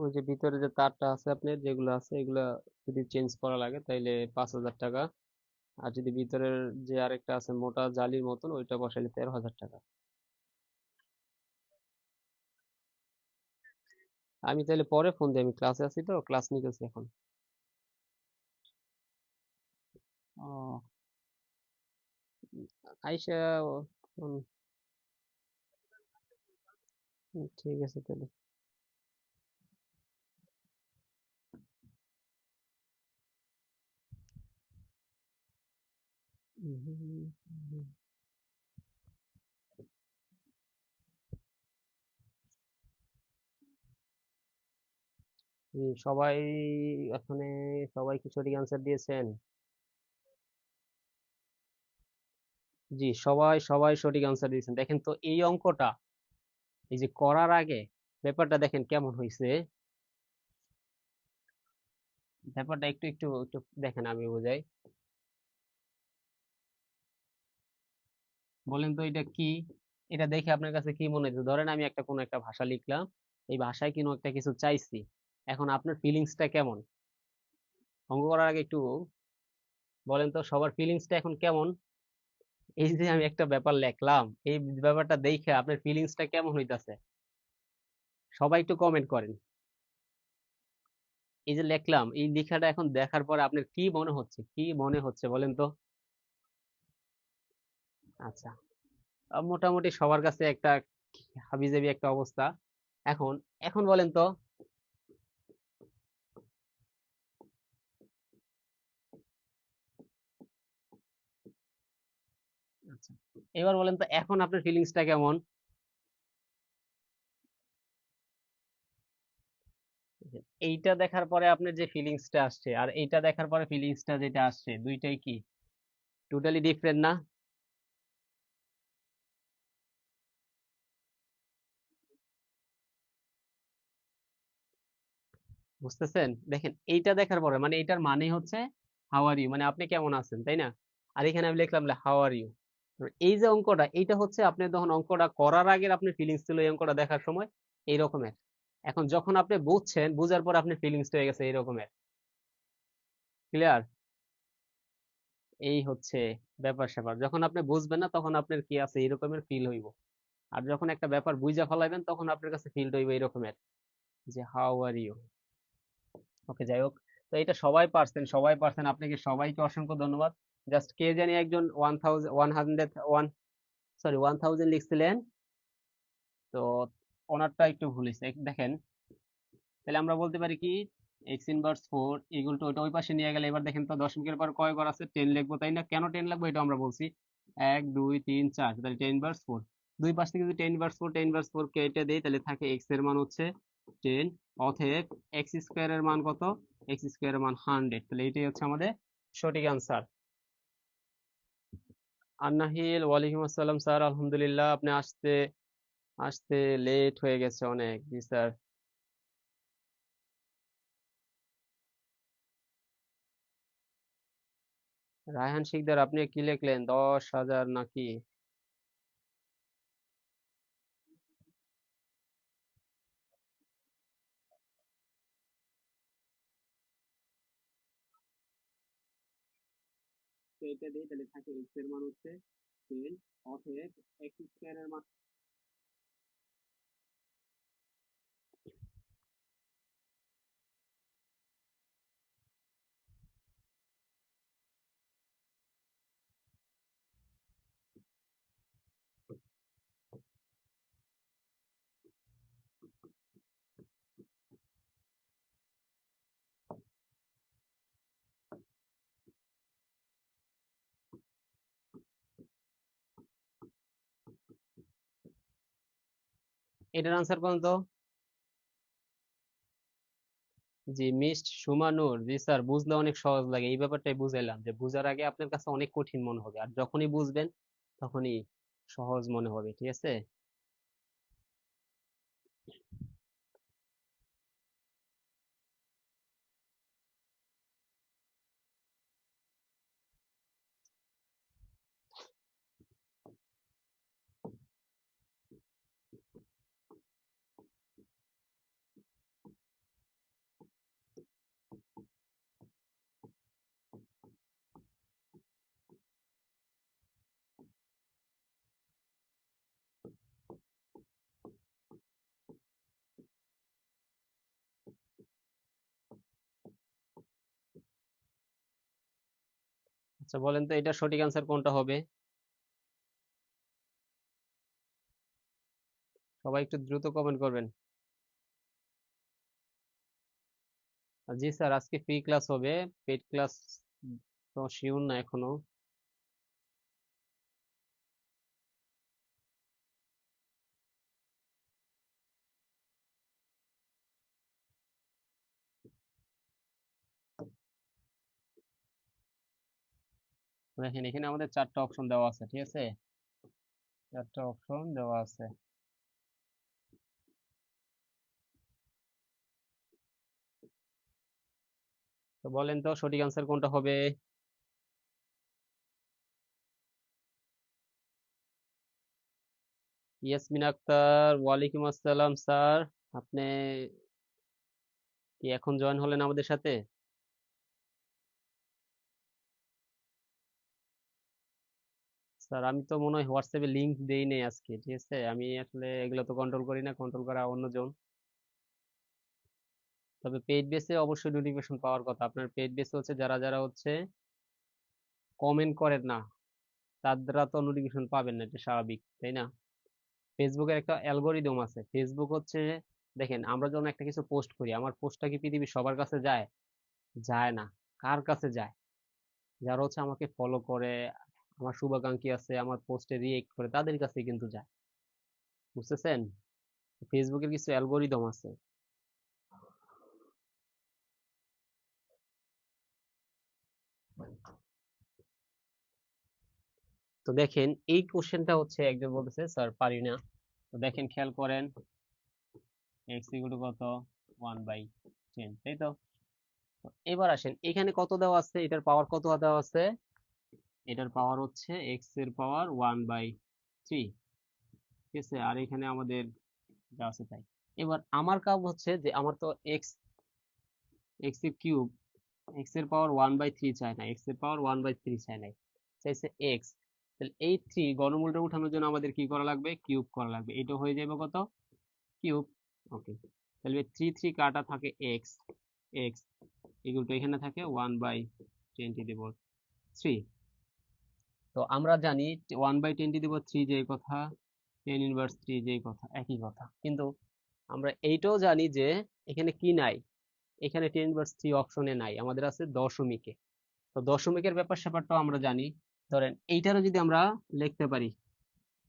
ওই যে ভিতরে যে তারটা আছে আপনার যেগুলো আছে এগুলা যদি চেঞ্জ করা লাগে তাইলে 5000 টাকা। আর যদি ভিতরের যে আরেকটা আছে মোটা জালির মতন ওইটা বসাইলে 13,000 টাকা। আমি তাহলে পরে ফোন দিই, আমি ক্লাসে আছি তো, ক্লাস নিতেছি এখন। ও, আইসা উম, ঠিক আছে তাহলে। সবাই এখানে, সবাই কি সঠিক অ্যান্সার দিয়েছেন? জি, সবাই সবাই সঠিক অ্যান্সার দিয়েছেন। দেখেন তো এই অঙ্কটা, এই যে করার আগে ব্যাপারটা দেখেন কেমন হয়েছে। ব্যাপারটা একটু একটু একটু দেখেন, আমি বোঝাই। বলেন তো এটা কি? এটা দেখে আপনার কাছে কি মনে হচ্ছে? ধরেন আমি একটা কোনো একটা ভাষা লিখলাম, এই ভাষায় কোনো একটা কিছু চাইছি, এখন আপনার ফিলিংসটা কেমন? অঙ্ক করার আগে একটু বলেন তো সবার ফিলিংসটা এখন কেমন? এই যে আমি একটা ব্যাপার লিখলাম, এই ব্যাপারটা দেখে আপনার ফিলিংসটা কেমন হইতাছে? সবাই একটু কমেন্ট করেন। এই যে লিখলাম, এই লেখাটা এখন দেখার পরে আপনার কি মনে হচ্ছে, কি মনে হচ্ছে বলেন তো? আচ্ছা, মোটামুটি সবার কাছে একটা হাবিজাবি একটা অবস্থা। এখন এখন বলেন তো। আচ্ছা, এবার বলেন তো এখন আপনার ফিলিংসটা কেমন? এইটা দেখার পরে আপনার যে ফিলিংসটা আসছে আর এইটা দেখার পরে ফিলিংসটা যেটা আসছে, দুইটাই কি টোটালি ডিফারেন্ট না? বুঝতেছেন? দেখেন এইটা দেখার পরে মানে এইটার মানে হচ্ছে হাউ আর ইউ, মানে আপনি কেমন আছেন, তাই না? আর এখানে আমি লিখলাম হাউ আর ইউ। এই যে অঙ্কটা, এইটা হচ্ছে আপনি যখন অঙ্কটা করার আগের আপনার ফিলিংস ছিল এই অঙ্কটা দেখার সময় এই রকমের। এখন যখন আপনি বুঝছেন, বুঝার পর আপনার ফিলিংস হয়ে গেছে এই রকমের। ক্লিয়ার? এই হচ্ছে ব্যাপার স্যাপার। যখন আপনি বুঝবেন না তখন আপনার কি আছে এই রকমের ফিল হইব। আর যখন একটা ব্যাপার বুঝা ফেলাইবেন তখন আপনার কাছে ফিল হইব এই রকমের, যে হাউ আর ইউ। ওকে, যাই হোক। তো এটা সবাই পারছেন, সবাই পারছেন, আপনাকে সবাইকে অসংখ্য ধন্যবাদ। জাস্ট কে জানি একজন 1000 লিখছিলেন, তো ওনারটা একটু ভুল হয়েছে দেখেন। তাহলে আমরা বলতে পারি কি, x inverse four equal to, ওইটা ওই পাশে নিয়ে গেলে এবার দেখেন তো দশমিকের পর কয় ঘর আছে, 10 লিখবো তাই না? কেন 10 লিখবো এটা আমরা বলছি, 1 2 3 4, তাহলে 10 ইনভার্স 4। দুই পাশ থেকে যদি 10 ইনভার্স 4 কেটে দেই তাহলে থাকে এক্স এর মান হচ্ছে 10। অতএব এক্স স্কোয়ার এর মান কত? এক্স স্কোয়ার এর মান 100। তাহলে এইটাই হচ্ছে আমাদের সঠিক আনসার। আন্নাহিল, ওয়ালাইকুম আসসালাম স্যার, আলহামদুলিল্লাহ। আপনি আসতে আসতে লেট হয়ে গেছে অনেক, জি স্যার। রায়হান শিকদার, আপনি কি লিখলেন, 10,000 নাকি? তো এটা দিই তাহলে থাকে এক্স এর মান হচ্ছে 10। অতএব এক্স স্কোয়ার এর মান এটার আনসার কোন তো? জি, মিষ্ট সুমানুর, জি স্যার, বুঝলে অনেক সহজ লাগে, এই ব্যাপারটাই বুঝাইলাম যে বুঝার আগে আপনার কাছে অনেক কঠিন মনে হবে, আর যখনই বুঝবেন তখনই সহজ মনে হবে, ঠিক আছে? আচ্ছা বলেন তো এটা সঠিক আনসার কোনটা হবে? সবাই একটু দ্রুত কমেন্ট করবেন। জি স্যার, আজকে ফ্রি ক্লাস হবে, পেড ক্লাস তো শিওর না এখনো। দেখেন এখানে আমাদের চারটা অপশন দেওয়া আছে, ঠিক আছে? চারটা অপশন দেওয়া আছে। তো বলেন তো সঠিক আনসার কোনটা হবে? ইয়াসমিন আক্তার, ওয়ালাইকুম আসসালাম স্যার। আপনি কি এখন জয়েন হলেন আমাদের সাথে? স্যার আমি তো মনে হয় হোয়াটসঅ্যাপে লিংক দেই নাই আজকে, ঠিক আছে? আমি আসলে এগুলো তো কন্ট্রোল করি না, কন্ট্রোল করা অন্যজন। তবে পেইড বেসে অবশ্যই নোটিফিকেশন পাওয়ার কথা। আপনার পেইড বেসে হচ্ছে যারা যারা হচ্ছে কমেন্ট করেন না, তারা তো নোটিফিকেশন পাবেন না, এটা স্বাভাবিক, তাই না? ফেসবুকের একটা অ্যালগোরিদম আছে। ফেসবুক হচ্ছে, দেখেন আমরা যখন একটা কিছু পোস্ট করি, আমার পোস্টটা কি পৃথিবীর সবার কাছে যায়? যায় না। কার কাছে যায়? যারা হচ্ছে আমাকে ফলো করে, আমার শুভাকাঙ্ক্ষী আছে, আমার পোস্টে রিয়েক্ট করে, তাদের কাছে কিন্তু যায়। বুঝতেছেন? ফেসবুকের কিছু অ্যালগোরিদম আছে। তো দেখেন এই কোশ্চেনটা হচ্ছে একজন বলতেছে স্যার পারি না। তো দেখেন খেয়াল করেন, এক্স ইকুয়াল টু কত? 1/10, তাই তো? তো এবার আসেন এখানে কত দেওয়া আছে, এটার পাওয়ার কত দেওয়া আছে? এটার পাওয়ার হচ্ছে এক্স এর পাওয়ার 1/3, ঠিক আছে? আর এখানে আমাদের যা আছে তাই। এবার আমার কাজ হচ্ছে যে আমার তো এক্স, এক্স এর কিউব, এক্স এর পাওয়ার 1/3 চাই না, এক্স এর পাওয়ার 1/3 চাই নাই, চাইছে এক্স। তাহলে এই থ্রি গণমূলটা উঠানোর জন্য আমাদের কি করা লাগবে? কিউব করা লাগবে। এটা হয়ে যাবে কত? কিউব। ওকে, তাহলে থ্রি থ্রি কাটা থাকে এক্স, এক্স ইকুয়াল টু এখানে থাকে 1/10^3। তো আমরা জানি 1/10^3 যে কথা, 10^3 যে কথা, একই কথা, কিন্তু আমরা এইটাও জানি যে এখানে কি নাই, এখানে 10^3 অপশনে নাই, আমাদের আছে দশমিকে। তো দশমিকের ব্যাপার স্যাপারটাও আমরা জানি। ধরেন এইটারও যদি আমরা লিখতে পারি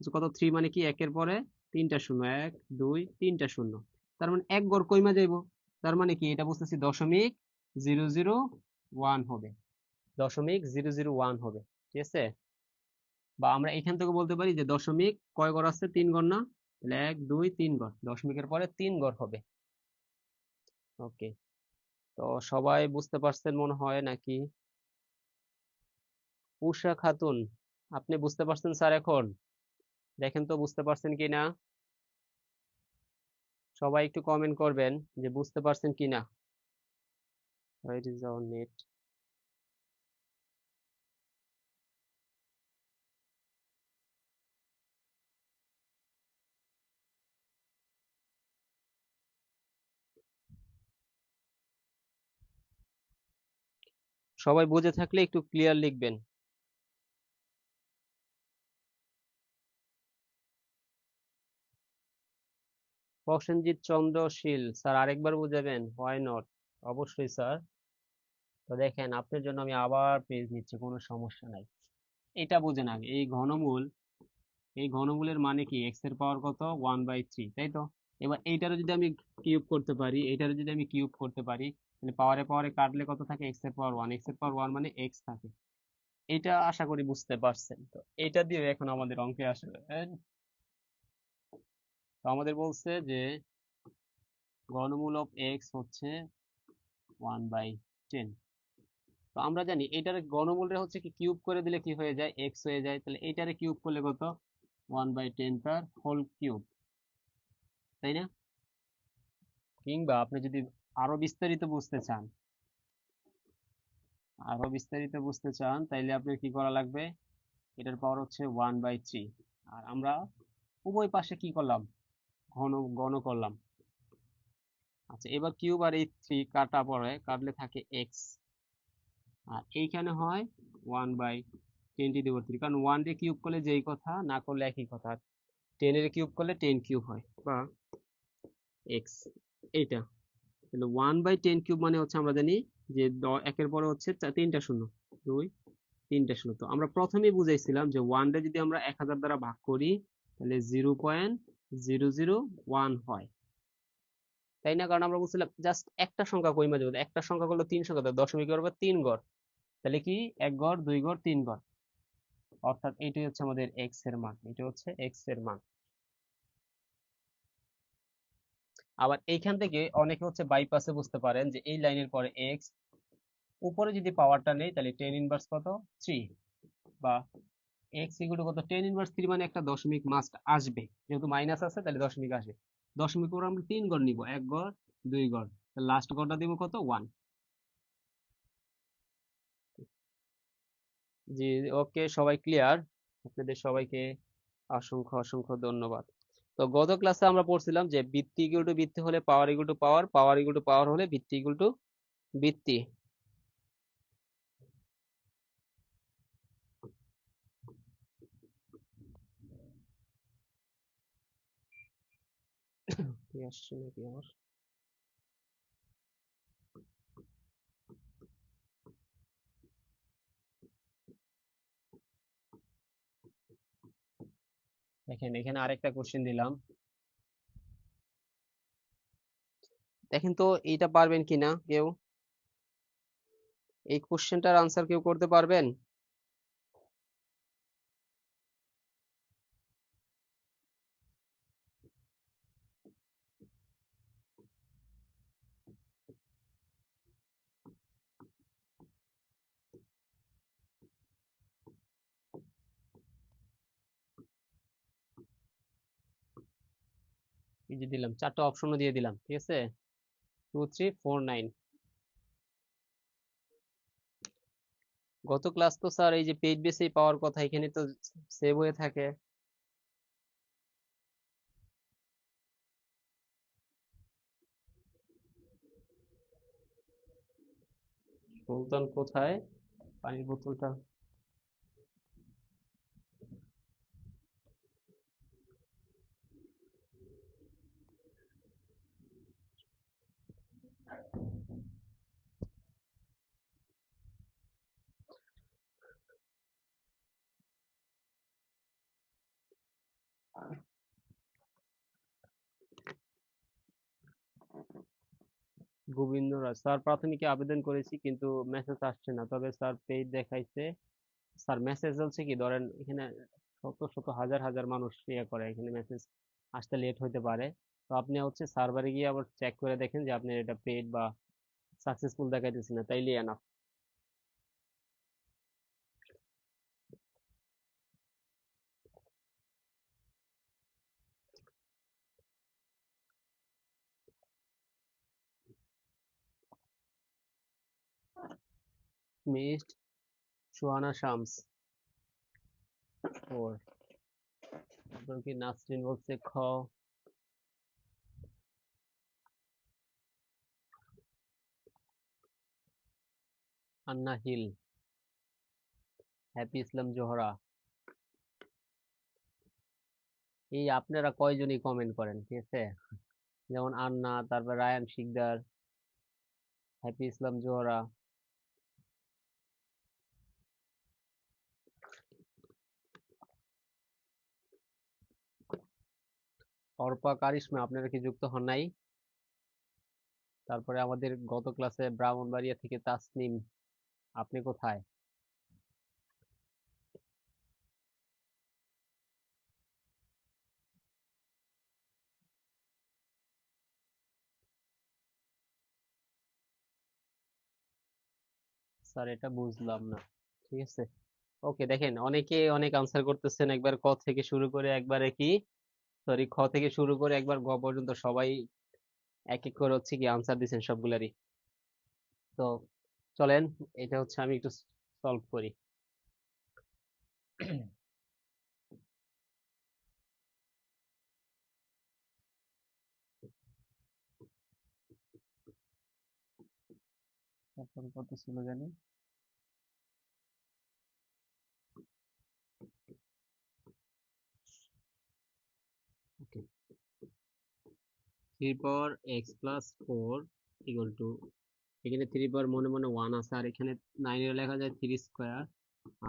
যে কত, থ্রি মানে কি একের পরে তিনটা শূন্য, এক দুই তিনটা শূন্য, তার মানে এক গড় কইমা যাইব। তার মানে কি এটা বুঝতেছি 0.001 হবে, 0.001 হবে, ঠিক আছে? বা আমরা এখান থেকে বলতে পারি যে দশমিক কয় ঘর আছে? তিন ঘর না? তাহলে এক দুই তিন ঘর, দশমিকের পরে তিন ঘর হবে। ওকে, তো সবাই বুঝতে পারছেন মনে হয় নাকি? উষা খাতুন, আপনি বুঝতে পারছেন স্যার এখন? দেখেন তো বুঝতে পারছেন কিনা। সবাই একটু কমেন্ট করবেন যে বুঝতে পারছেন কিনা। What is our net? সবাই বুঝে থাকলে একটু ক্লিয়ার লিখবেন। প্রসেনজিৎ চন্দ্র শীল স্যার, আরেকবার বুঝাবেন? হোয়াই নট, অবশ্যই স্যার। তো দেখেন আপনার জন্য আমি আবার পেজ নিচ্ছি, কোনো সমস্যা নাই। এটা বুঝেন আগে, এই ঘনমূল, এই ঘনমূলের মানে কি? এক্স এর পাওয়ার কত? 1/3, তাই তো? এবার এইটারও যদি আমি কিউব করতে পারি তাহলে পাওয়ারে পাওয়ারে কাটলে কত থাকে? এক্স এর পাওয়ার ওয়ান। এক্স এর পাওয়ার ওয়ান মানে এক্স থাকে। এটা আশা করি বুঝতে পারছেন। তো এটা দিয়ে এখন আমাদের অঙ্কে আসবে। তো আমাদের বলছে যে ঘনমূল অফ এক্স হচ্ছে 1/10। তো আমরা জানি এটার ঘনমূলটা হচ্ছে কি, কিউব করে দিলে কি হয়ে যায়? এক্স হয়ে যায়। তাহলে এইটারে কিউব করলে কত? 1/10 তার হোল কিউব, তাই না? কিংবা আপনি যদি আরো বিস্তারিত বুঝতে চান, তাইলে আপনার কি করা লাগবে? এটার পাওয়ার হচ্ছে 1/3। আর আমরা উভয় পাশে কি করলাম? ঘন ঘন করলাম। আচ্ছা, এবার কিউব আর এই থ্রি কাটলে থাকে এক্স। আর এইখানে হয় 1/10^3, কারণ 1 দিয়ে কিউব করলে যেই কথা, না করলে একই কথা। 10 এর কিউব করলে 10 কিউব হয়, বা এক্স। এইটা তাহলে 1/10³ মানে হচ্ছে আমরা জানি যে একের পরে হচ্ছে তিনটা শূন্য, 2 তিনটা শূন্য। তো আমরা প্রথমেই বুঝাইছিলাম যে 1 টা যদি আমরা 1000 দ্বারা ভাগ করি তাহলে 0.001 হয়, তাই না? কারণ আমরা বুঝছিলাম জাস্ট একটা সংখ্যা কইমা যাবে, একটা সংখ্যা করলে তিন সংখ্যা দেয়, দশমিকের পর তিন ঘর, তাহলে কি এক ঘর, দুই ঘর, তিন ঘর। অর্থাৎ এটাই হচ্ছে আমাদের এক্স এর মান, এটা হচ্ছে এক্স এর মান। আবার এইখান থেকে অনেকে হচ্ছে বাইপাসে বুঝতে পারেন যে এই লাইনের পরে এক্স, উপরে যদি পাওয়ারটা নেই তাহলে টেন ইনভার্স কত? 3, বা এক্স ইকুয়াল টু কত? টেন ইনভার্স 3 মানে একটা দশমিক মাস্ট আসবে, যেহেতু মাইনাস আছে তাহলে দশমিক আসবে। দশমিক করে আমরা তিন ঘর নিব, এক ঘর, দুই ঘর, লাস্ট ঘরটা দিব কত? 1। জি, ওকে, সবাই ক্লিয়ার? আপনাদের সবাইকে অসংখ্য অসংখ্য ধন্যবাদ। তো গত ক্লাসে আমরা পড়ছিলাম যে ভিত্তি ইকুয়াল টু ভিত্তি হলে power equal to power, power equal to power হলে ভিত্তি ইকুয়াল টু ভিত্তি। কি আসছে নাকি আমার? দেখেন এখানে আরেকটা কোশ্চেন দিলাম, দেখেন তো এইটা পারবেন কিনা কেউ? এই কোশ্চেনটার আনসার কেউ করতে পারবেন? এই যে দিলাম, চারটা অপশনও দিয়ে দিলাম, ঠিক আছে? 2 3 4 9। গত ক্লাস তো স্যার এই যে পেজ বেসেই পাওয়ার কথা, এখানে তো সেভ হয়ে থাকে। সুলতান কোথায়? পানির বোতলটা। গোবিন্দরাজ স্যার, প্রাথমিকে আবেদন করেছি কিন্তু মেসেজ আসছে না, তবে স্যার পেজ দেখাইছে। স্যার মেসেজ হচ্ছে কি, ধরেন এখানে শত শত হাজার হাজার মানুষ ইয়ে করে, এখানে মেসেজ আসতে লেট হতে পারে। তো আপনি হচ্ছে সার্ভারে গিয়ে আবার চেক করে দেখেন যে আপনার এটা পেড বা সাকসেসফুল দেখাইতেছে না, তাইলে এনাফ। মিস্ট সুহানা শামস 4। তারপর কি নাসরিন বলছে খ। আন্না হিল, হ্যাপি ইসলাম জোহরা। এই আপনারা কয়জনই কমেন্ট করেন, ঠিক আছে? যেমন আন্না, তারপর রায়ান শিকদার, হ্যাপি ইসলাম জোহরা। অর্পা, কারিশমা, আপনারা কি যুক্ত হন নাই? তারপরে আমাদের গত ক্লাসে ব্রাহ্মণবাড়িয়া থেকে তাসনিম, আপনি কোথায়? স্যার এটা বুঝলাম না। ঠিক আছে, ওকে। দেখেন অনেকে অনেক আনসার করতেছেন, একবার ক থেকে শুরু করে একবারে কি, সরি, খ থেকে শুরু করে একবার গ পর্যন্ত সবাই এক এক করে হচ্ছে কি আনসার দিচ্ছেন সবগুলারই। তো চলেন, এটা হচ্ছে আমি একটু সলভ করি। তারপরে কত ছিল জানি? ওকে, 3 পাওয়ার x+4 ইকুয়াল টু, এখানে 3 পাওয়ার মনে মনে 1 আছে, আর এখানে 9 এর লেখা যায় 3 স্কোয়ার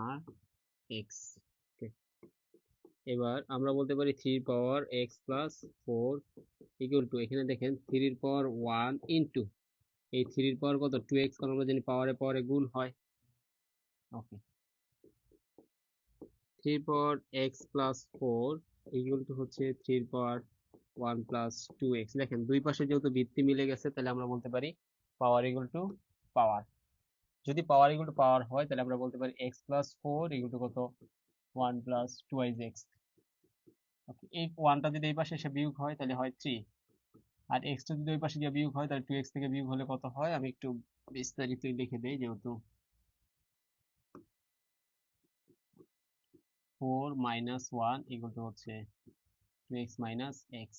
আর এক্স। এবার আমরা বলতে পারি 3 পাওয়ার x+4 ইকুয়াল টু, এখানে দেখেন 3 পাওয়ার 1 ইন্টু এই 3 পাওয়ার কত 2x, কারণ আমরা জানি পাওয়ারে পাওয়ারে গুণ হয়। ওকে, 3 পাওয়ার x+4 ইকুয়াল টু হচ্ছে 3 পাওয়ার 1 + 2x। দেখেন দুই পাশে যেহেতু ভিত্তি মিলে গেছে, তাহলে আমরা বলতে পারি পাওয়ার ইকুয়াল টু পাওয়ার। যদি পাওয়ার ইকুয়াল টু পাওয়ার হয়, তাহলে আমরা বলতে পারি x+4 ইকুয়াল টু কত, 1 + 2x। ওকে, এই ওয়ানটা যদি এই পাশে এসে বিয়োগ হয় তাহলে হয় 3, আর এক্সটা যদি ওই পাশে গিয়ে বিয়োগ হয় তাহলে 2x থেকে বিয়োগ হলে কত হয়, আমি একটু বিস্তারিত লিখে দেই যেহেতু। 4 - 1 ইকুয়াল টু হচ্ছে 2x - x,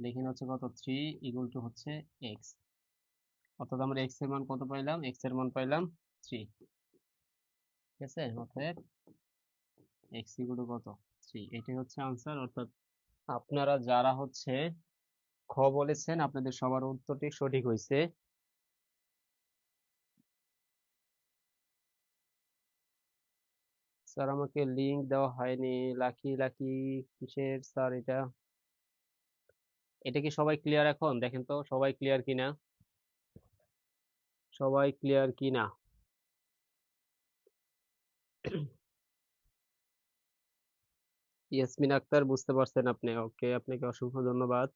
লিখে হচ্ছে কত 3 ইকুয়াল টু হচ্ছে x। অর্থাৎ আমরা x এর মান কত পাইলাম, x এর মান পাইলাম 3। ঠিক আছে, অতএব x ইকুয়াল টু কত, 3। এটাই হচ্ছে আনসার। অর্থাৎ আপনারা যারা হচ্ছে খ বলেছেন, আপনাদের সবার উত্তরটি সঠিক হয়েছে। স্যার আমাকে লিংক দেওয়া হয়নি। লাকি লাকি কিসের স্যার এটা? এটা কি সবাই ক্লিয়ার এখন? দেখেন তো সবাই ক্লিয়ার কিনা, সবাই ক্লিয়ার কিনা। ইয়াসমিন আক্তার, বুঝতে পারছেন আপনি? ওকে, আপনাকে অসংখ্য ধন্যবাদ।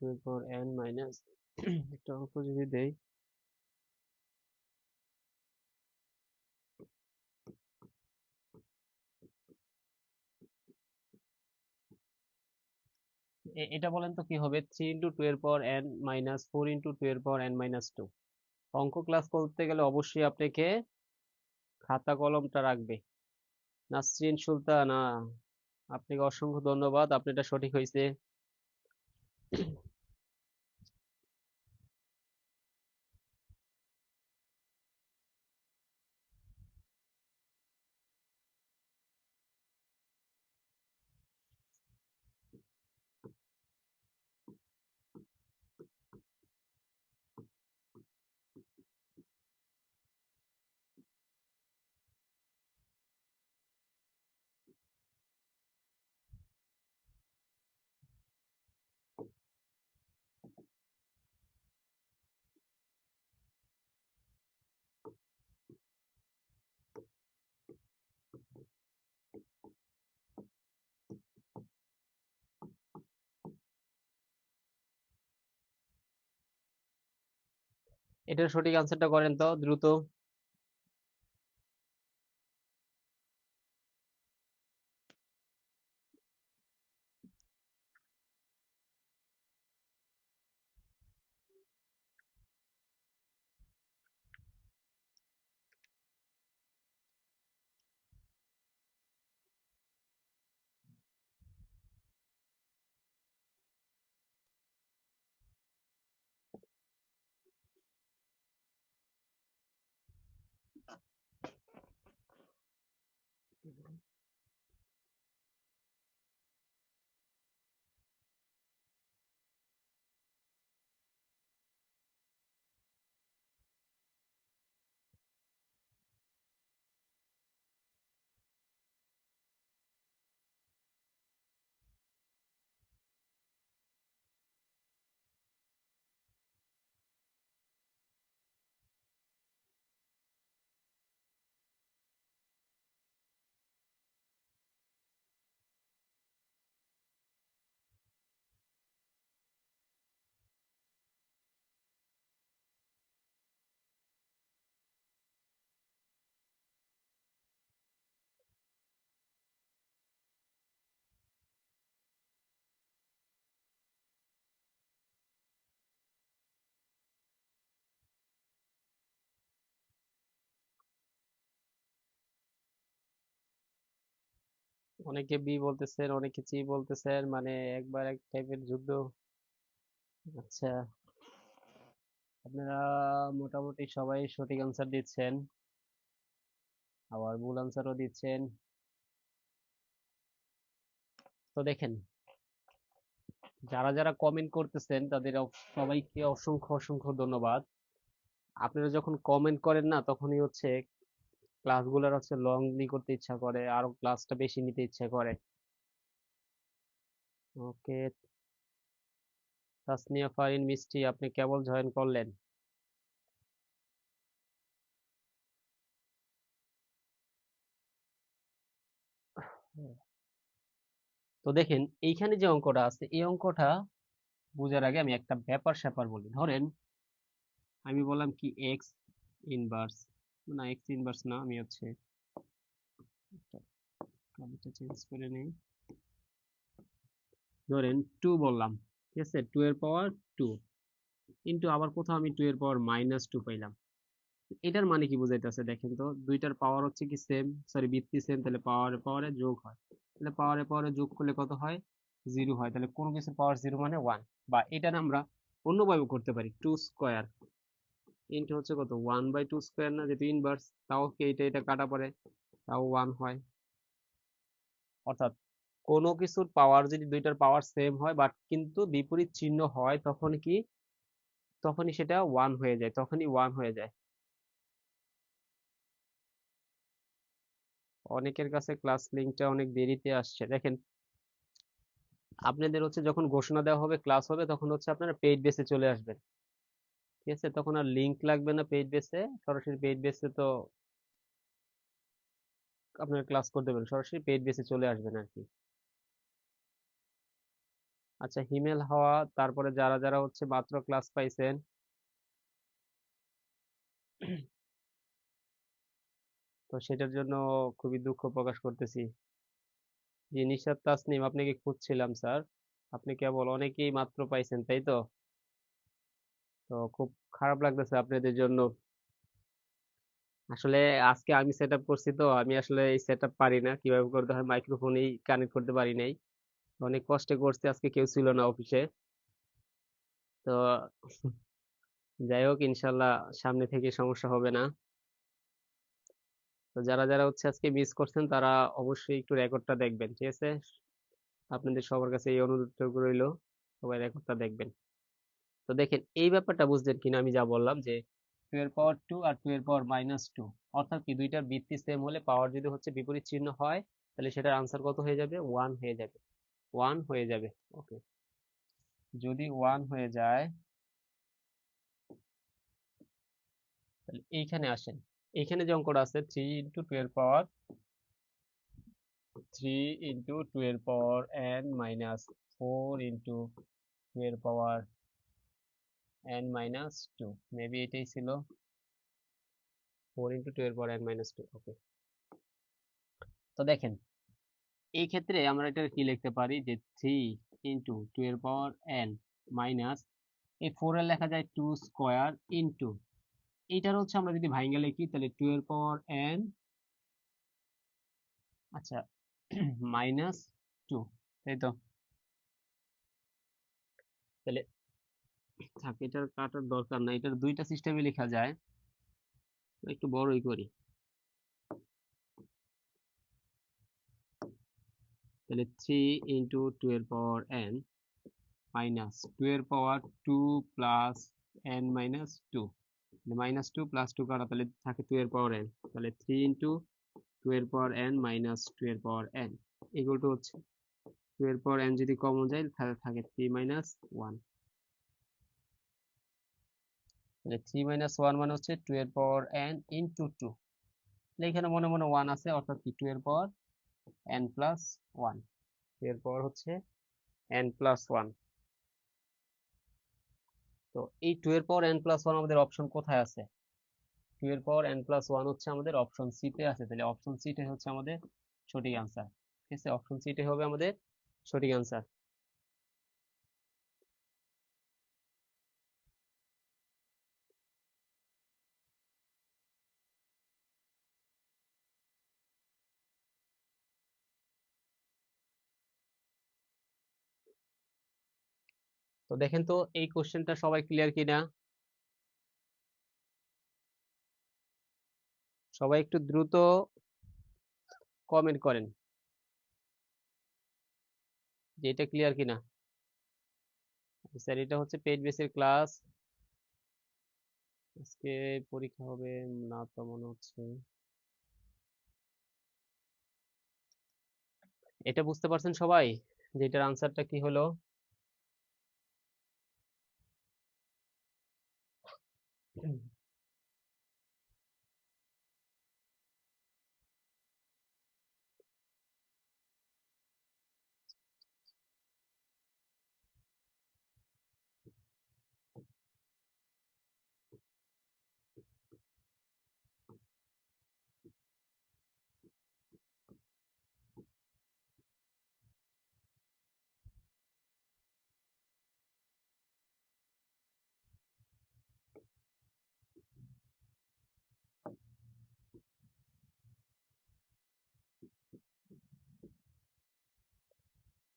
টু ফর এন মাইনাস, একটা অঙ্ক যদি দেই, এটা বলেন তো কি হবে, 3 × 2 এর পাওয়ার n - 4 × 2 এর পাওয়ার n - 2। অঙ্ক ক্লাস করতে গেলে অবশ্যই আপনাকে খাতা কলমটা রাখবে। নাসরিন সুলতান, আপনাকে অসংখ্য ধন্যবাদ, আপনি এটা সঠিক হয়েছে। এটার সঠিক আনসারটা করেন তো দ্রুত। অনেকে বি বলতেছেন, অনেকে সি বলতেছেন, মানে একবার এক টাইপের যুদ্ধ। আচ্ছা, আপনারা মোটামুটি সবাই সঠিক আনসার দিচ্ছেন, আবার ভুল আনসারও দিচ্ছেন। তো দেখেন, যারা যারা কমেন্ট করতেছেন তাদের সবাইকে অসংখ্য অসংখ্য ধন্যবাদ। আপনারা যখন কমেন্ট করেন না, তখনই হচ্ছে ক্লাসগুলোর হচ্ছে লংলি করতে ইচ্ছা করে, আরো ক্লাসটা বেশি নিতে ইচ্ছা করে। ওকে, তাসনিয়া ফারিন মিষ্টি, আপনি কেবল জয়েন করলেন। তো দেখেন, এইখানে যে অঙ্কটা আছে, এই অঙ্কটা বোঝার আগে আমি একটা ব্যাপার স্যাপার বলি। ধরেন আমি বললাম কি এক্স ইনভার্স, না এক্স ইনভার্স না, আমি হচ্ছে কালিটা চেঞ্জ করে নিই। ধরেন 2 বললাম, ঠিক আছে, 2 এর পাওয়ার 2 ইন্টু আবার কোথাও আমি 2 এর পাওয়ার -2 পাইলাম। এটার মানে কি বোঝাইতেছে দেখেন তো, দুইটার পাওয়ার হচ্ছে কি সেম, সরি ভিত্তি সেম, তাহলে পাওয়ারে পাওয়ারে যোগ হয়, তাহলে পাওয়ারে পাওয়ারে যোগ করলে কত হয়, 0 হয়। তাহলে কোনো কিছুর পাওয়ার 0 মানে 1। বা এটা না আমরা অন্যভাবে করতে পারি, 2 স্কোয়ার ইন্টু হচ্ছে কত 1/2 স্কোয়ার, না যেহেতু ইনভার্স, তাও কি এটা এটা কাটা পড়ে, তাও 1 হয়। অর্থাৎ কোনো কিছুর পাওয়ার যদি দুইটার পাওয়ার সেম হয় বাট কিন্তু বিপরীত চিহ্ন হয়, তখন কি, তখনই সেটা 1 হয়ে যায়, তখনই 1 হয়ে যায়। অনেকের কাছে ক্লাস লিঙ্কটা অনেক দেরিতে আসছে। দেখেন, আপনাদের হচ্ছে যখন ঘোষণা দেওয়া হবে ক্লাস হবে, তখন হচ্ছে আপনারা পেইড বেসে চলে আসবেন, ঠিক আছে, তখন আর লিংক লাগবে না পেইড বেসে, সরাসরি পেইড বেসে তো আপনারা ক্লাস করতে পারবেন, সরাসরি পেইড বেসে চলে আসবেন আর কি। আচ্ছা, হিমেল হওয়া, তারপরে যারা যারা হচ্ছে মাত্র ক্লাস পাইছেন, তো সেটার জন্য খুবই দুঃখ প্রকাশ করতেছি। জি, নিশাত তাসনিম, আপনাকে খুঁজছিলাম স্যার। আপনি কেবল অনেকেই মাত্র পাইছেন, তাই তো? তো খুব খারাপ লাগতেছে আপনাদের জন্য। আসলে আজকে আমি সেট আপ করছি, তো আমি আসলে এই সেট আপ পারি না, কিভাবে করতে হয় মাইক্রোফোনেই কানেক্ট করতে পারি নাই। অনেক কষ্টে করছি, আজকে কেউ ছিল না অফিসে। তো যাই হোক, ইনশাল্লাহ সামনে থেকে সমস্যা হবে না। তো যারা যারা হচ্ছে আজকে মিস করছেন, তারা অবশ্যই একটু রেকর্ডটা দেখবেন, ঠিক আছে? আপনাদের সবার কাছে এই অনুরোধটুকু রইলো, সবাই রেকর্ডটা দেখবেন। তো দেখেন, এই ব্যাপারটা বুঝলেন কিনা, আমি যা বললাম যে 2 এর পাওয়ার 2 আর 2 এর পাওয়ার -2, অর্থাৎ কি দুইটার ভিত্তি সেম হলে পাওয়ার যদি হচ্ছে বিপরীত চিহ্ন হয়, তাহলে সেটার আনসার কত হয়ে যাবে, 1 হয়ে যাবে, 1 হয়ে যাবে। ওকে, যদি 1 হয়ে যায়, তাহলে এইখানে আসেন। এইখানে যে অঙ্কটা আছে 3 ইন্টু 2 এর পাওয়ার 3 ইন্টু 2 এর পাওয়ার n-4 ইন্টু 2 এর পাওয়ার n-2, মেবি এটাই ছিল, 4 ইন্টু 2 এর পাওয়ার n-2। ওকে, তো দেখেন, এই ক্ষেত্রে আমরা এটা কি লিখতে পারি যে 3 ইন্টু 2 এর পাওয়ার n মাইনাস, এই 4 এর লেখা যায় 2 স্কোয়ার ইন্টু, এইটার হচ্ছে আমরা যদি ভাঙা লিখি তাহলে 2 এর পাওয়ার n, আচ্ছা, -2, তাই তো? তাহলে থাক, এটার কাটার দরকার নাই, এটার দুইটা সিস্টেমে লেখা যায়, একটু বড়ই করি। তাহলে 3 ইন্টু 2 এর পাওয়ার n মাইনাস 2 এর পাওয়ার 2 প্লাস n-2, -2 প্লাস 2 কাটা, তাহলে থাকে 2 এর পাওয়ার n, তাহলে 3 ইন্টু 2 এর পাওয়ার n মাইনাস 2 এর পাওয়ার n ইকুয়াল টু হচ্ছে 2 এর পাওয়ার n যদি কমন যায় তাহলে থাকে 3 মাইনাস 1। তাহলে 3 মাইনাস 1 মানে হচ্ছে 2 এর পাওয়ার n ইন্টু 2, তাহলে এখানে মনে মনে 1 আছে, অর্থাৎ কি 2 এর পাওয়ার n প্লাস 1, 2 এর পাওয়ার হচ্ছে n প্লাস 1। তো এই 2 এর পাওয়ার n প্লাস 1 আমাদের অপশন কোথায় আছে? 2 এর পাওয়ার n প্লাস 1 হচ্ছে আমাদের অপশন সি তে আছে, তাহলে অপশন সি তে হচ্ছে আমাদের সঠিক আনসার, ঠিক আছে? অপশন সি তে হবে আমাদের সঠিক আনসার। তো দেখেন তো এই কোশ্চেনটা সবাই ক্লিয়ার কিনা? সবাই একটু দ্রুত কমেন্ট করেন যে এটা ক্লিয়ার কিনা। স্যার এটা হচ্ছে পেইড বেসের ক্লাস। আজকে পরীক্ষা হবে না তো মনে হচ্ছে। এটা বুঝতে পারছেন সবাই যে এটার আনসারটা কি হলো?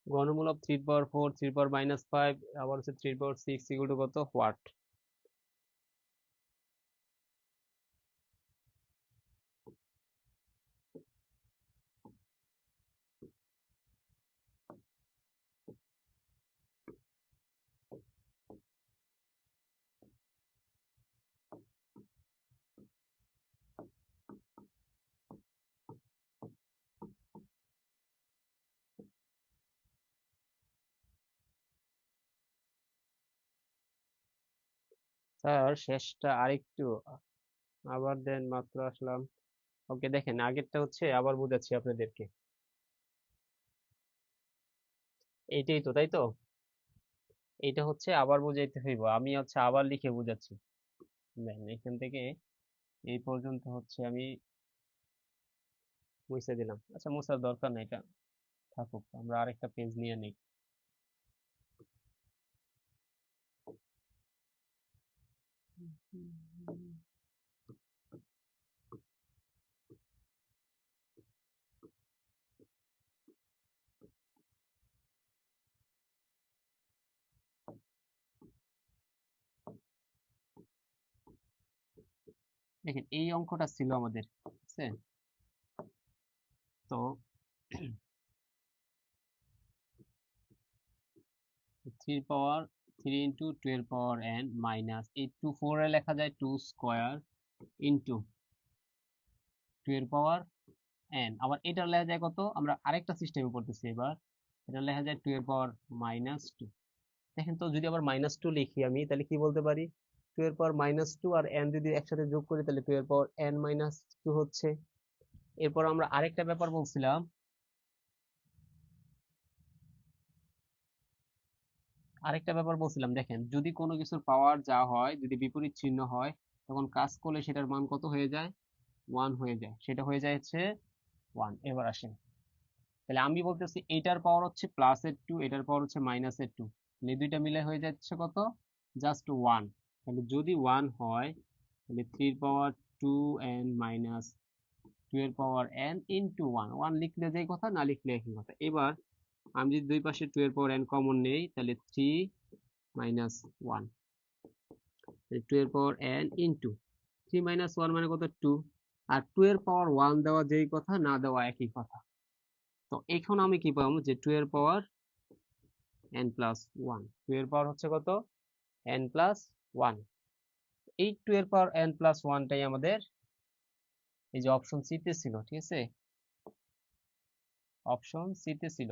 ঘনমূল অফ 3 পাওয়ার 4 3 পাওয়ার -5 আবার হচ্ছে 3 পাওয়ার 6 ইকুয়াল টু কত হোয়াট? স্যার শেষটা আরেকটু আবার দেন, মাত্র আসলাম। ওকে দেখেন আগেরটা হচ্ছে আবার বুঝাচ্ছি আপনাদেরকে। এইটাই তো, তাই তো? এইটা হচ্ছে আবার বুঝাইতে হইব, আমি হচ্ছে আবার লিখে বুঝাচ্ছি। দেখেন এখান থেকে এই পর্যন্ত হচ্ছে আমি মুছে দিলাম। আচ্ছা মুছার দরকার নাই, এটা থাকুক, আমরা আরেকটা পেজ নিয়ে নিই। দেখেন এই অঙ্কটা ছিল আমাদের, ঠিক আছে? তো 3 পাওয়ার 3 × 12 পাওয়ার n মাইনাস এই 4 এ লেখা যায় 2 স্কোয়ার ইন্টু 12 পাওয়ার n, আবার এটা লেখা যায় কত, আমরা আরেকটা সিস্টেমে পড়তেছি এবার। এটা লেখা যায় 12 পাওয়ার -2। দেখেন তো যদি আবার -2 লিখি আমি, তাহলে কি বলতে পারি? 12 পাওয়ার -2 আর n যদি একসাথে যোগ করি তাহলে 12 পাওয়ার n-2 হচ্ছে। এরপর আমরা আরেকটা ব্যাপার বলছিলাম, দেখেন যদি কোনো কিছুর পাওয়ার যা হয় যদি বিপরীত চিহ্ন হয়, তখন কাজ করলে সেটার মান কত হয়ে যায়? 1 হয়ে যায়, সেটা হয়ে যায় হচ্ছে 1। এবার আসেন, তাহলে আমি বলতেছি এটার পাওয়ার হচ্ছে +2, এটার পাওয়ার হচ্ছে -2, এই দুইটা মিলে হয়ে যাচ্ছে কত? জাস্ট 1। তাহলে যদি 1 হয় তাহলে 3 পাওয়ার 2n - 12 পাওয়ার n ইন্টু 1, 1 লিখলে যেই কথা, না লিখলে একই কথা। এবার আমি যদি দুই পাশে 12 পাওয়ার n কমন নেই তাহলে 3 - 1, 12 পাওয়ার n ইন্টু 3 - 1 মানে কত? 2। আর 2 এর পাওয়ার 1 দেওয়া যেই কথা, না দেওয়া একই কথা। তো এখন আমি কি পাবো, যে 2 এর পাওয়ার n+1, 2 এর পাওয়ার হচ্ছে কত? n+1। এই 2 এর পাওয়ার n+1টাই আমাদের এই যে অপশন সি তে ছিল, ঠিক আছে? অপশন সি তে ছিল।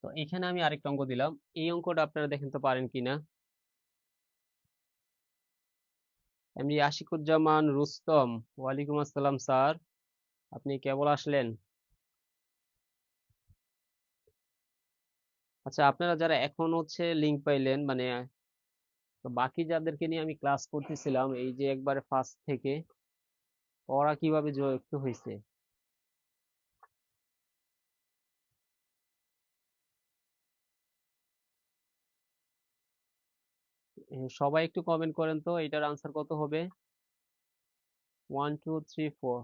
তো এখানে আমি আরেকটা অঙ্ক দিলাম, এই অঙ্কটা আপনারা দেখেন তো পারেন কিনা। এমনি আশিকুজ্জামান রুস্তম, ওয়ালাইকুম আসসালাম স্যার, আপনি কেবল আসলেন? আচ্ছা আপনারা যারা এখন হচ্ছে লিংক পাইলেন, মানে তো বাকি যাদেরকে নিয়ে আমি ক্লাস করতেছিলাম এই যে একবারে ফার্স্ট থেকে, ওরা কিভাবে যুক্ত হয়েছে? সবাই একটু কমেন্ট করেন তো এটার আনসার কত হবে? 1 2 3 4।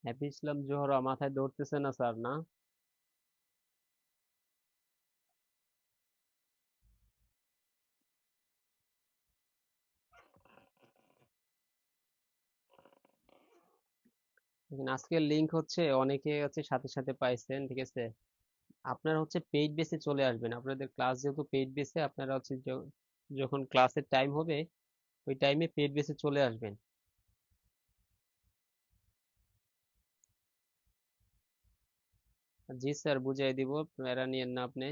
হ্যাপি ইসলাম জোহরা মাথায় ধরতেছে না স্যার, না? দেখেন, আজকের লিংক হচ্ছে অনেকে হচ্ছে সাথে সাথে পাইছেন, ঠিক আছে? আপনারা হচ্ছে পেইড বেসে চলে আসবেন, আপনাদের ক্লাস যেহেতু পেইড বেসে, আপনারা হচ্ছে যখন ক্লাসের টাইম হবে ওই টাইমে পেইড বেসে চলে আসবেন। জি স্যার, বুঝাই দিব, প্যারা নিয়েন না আপনি।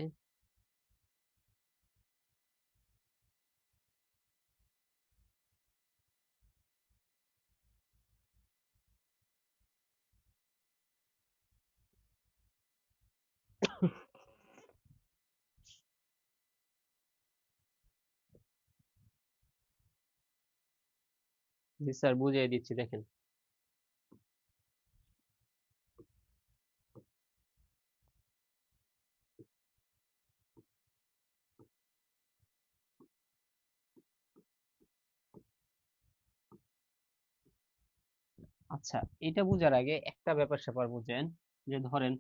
জি স্যার, বুঝিয়ে দিচ্ছি, দেখেন। আচ্ছা, এটা বুঝার আগে একটা ব্যাপার স্যাপার বুঝেন, যে ধরেন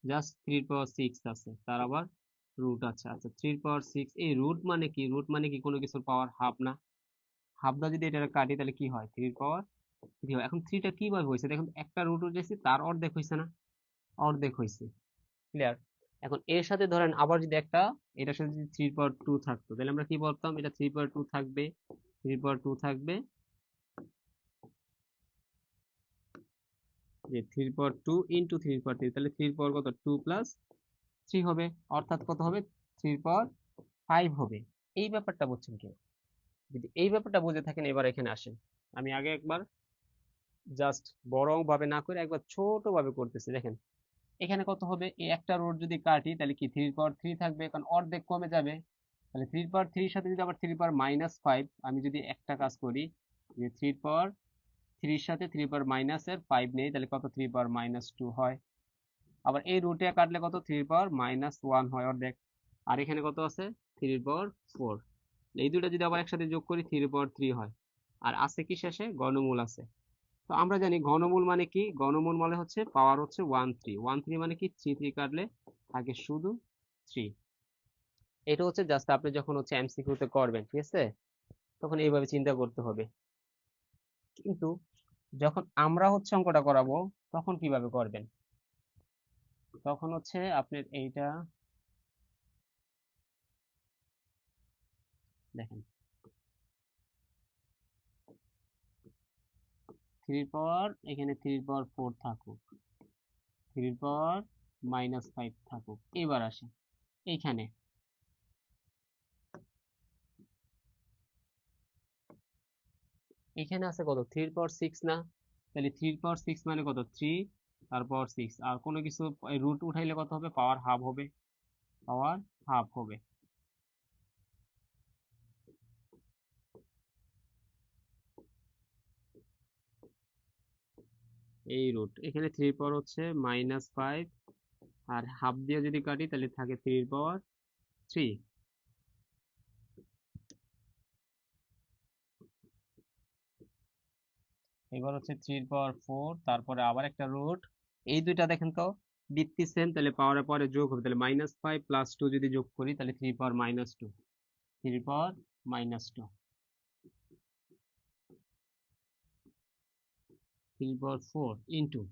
জাস্ট 3 পাওয়ার 6 আছে, তার আবার রুট আছে। আচ্ছা, 3 পাওয়ার 6, এই রুট মানে কি? রুট মানে কি কোনো কিছুর পাওয়ার হাফ না? হাফ দা যদি এটা কাটি তাহলে কি হয়? 3 পাওয়ার 3 হয়। এখন থ্রিটা কিভাবে হয়েছে দেখুন, একটা রুট উঠেছে, তার অর্ধেক হয়েছে না? অর্ধেক হয়েছে। ক্লিয়ার? এখন এর সাথে ধরেন আবার যদি একটা, এটার সাথে যদি 3 পাওয়ার 2 থাকতো, তাহলে আমরা কি বলতাম? এটা 3 পাওয়ার 2 থাকবে, 3 পাওয়ার 2 থাকবে, যে 3 পাওয়ার 2 ইন্টু 3 পাওয়ার 3, তাহলে 3 পাওয়ার কত? 2 প্লাস 3 হবে, অর্থাৎ কত হবে? 3 পাওয়ার 5 হবে। এই ব্যাপারটা বুঝছেন কি? যদি এই ব্যাপারটা বুঝে থাকেন, এবার এখানে আসেন। আমি আগে একবার জাস্ট বড় ভাবে না করে একবার ছোট ভাবে করতেছি, দেখেন। এখানে কত হবে? এই একটা রোড যদি কাটি তাহলে কি 3 পাওয়ার 3 থাকবে, কারণ অর্ধেক কমে যাবে। তাহলে 3 পাওয়ার 3 সাথে যদি আবার 3 পাওয়ার-5 আমি যদি একটা কাজ করি, যে 3 পাওয়ার 3 সাথে 3 পাওয়ার-5 নেই, তাহলে কত? 3 পাওয়ার-2 হয়। আবার এই রুটে কাটলে কত? 3 পাওয়ার-1 হয়, অর্ধেক। আর এখানে কত আছে? 3 পাওয়ার 4। এই দুটো যদি আবার একসাথে যোগ করি, 3 পাওয়ার 3 হয়। আর আছে কি শেষে? ঘনমূল আছে। তো আমরা জানি ঘনমূল মানে কি? ঘনমূল মানে হচ্ছে পাওয়ার হচ্ছে 1 3 মানে কি? 3 কাটলে থাকে শুধু 3। এটা হচ্ছে জাস্ট আপনি যখন হচ্ছে এমসিকিউ তে করবেন, ঠিক আছে, তখন এইভাবে চিন্তা করতে হবে। কিন্তু যখন আমরা হচ্ছে অঙ্কটা করাবো, তখন কিভাবে করবেন? তখন হচ্ছে আপনার এইটা দেখেন, 3 পাওয়ার, এখানে 3 পাওয়ার 4 থাকুক, 3 পাওয়ার-5 থাকুক। এবার আসে এইখানে, এখানে আছে কত? 3 পাওয়ার 6 না? তাহলে 3 পাওয়ার 6 মানে কত? 3 তারপর 6, আর কোনো কিছু রুট উঠাইলে কত হবে? পাওয়ার হাফ হবে, পাওয়ার হাফ হবে। এই রুট এখানে 3 পাওয়ার হচ্ছে -5, আর হাফ দিয়ে যদি কাটি তাহলে থাকে 3 পাওয়ার 3। এবার হচ্ছে 3 পাওয়ার 4, তারপরে আবার একটা রুট। এই দুইটা দেখেন তো বৃত্তি সেম, তাহলে পাওয়ারের পরে যোগ হবে, তাহলে -5 + 2 যদি যোগ করি তাহলে 3 পাওয়ার-2, 3 পাওয়ার-2, 3 পাওয়ার 4 ইন্টু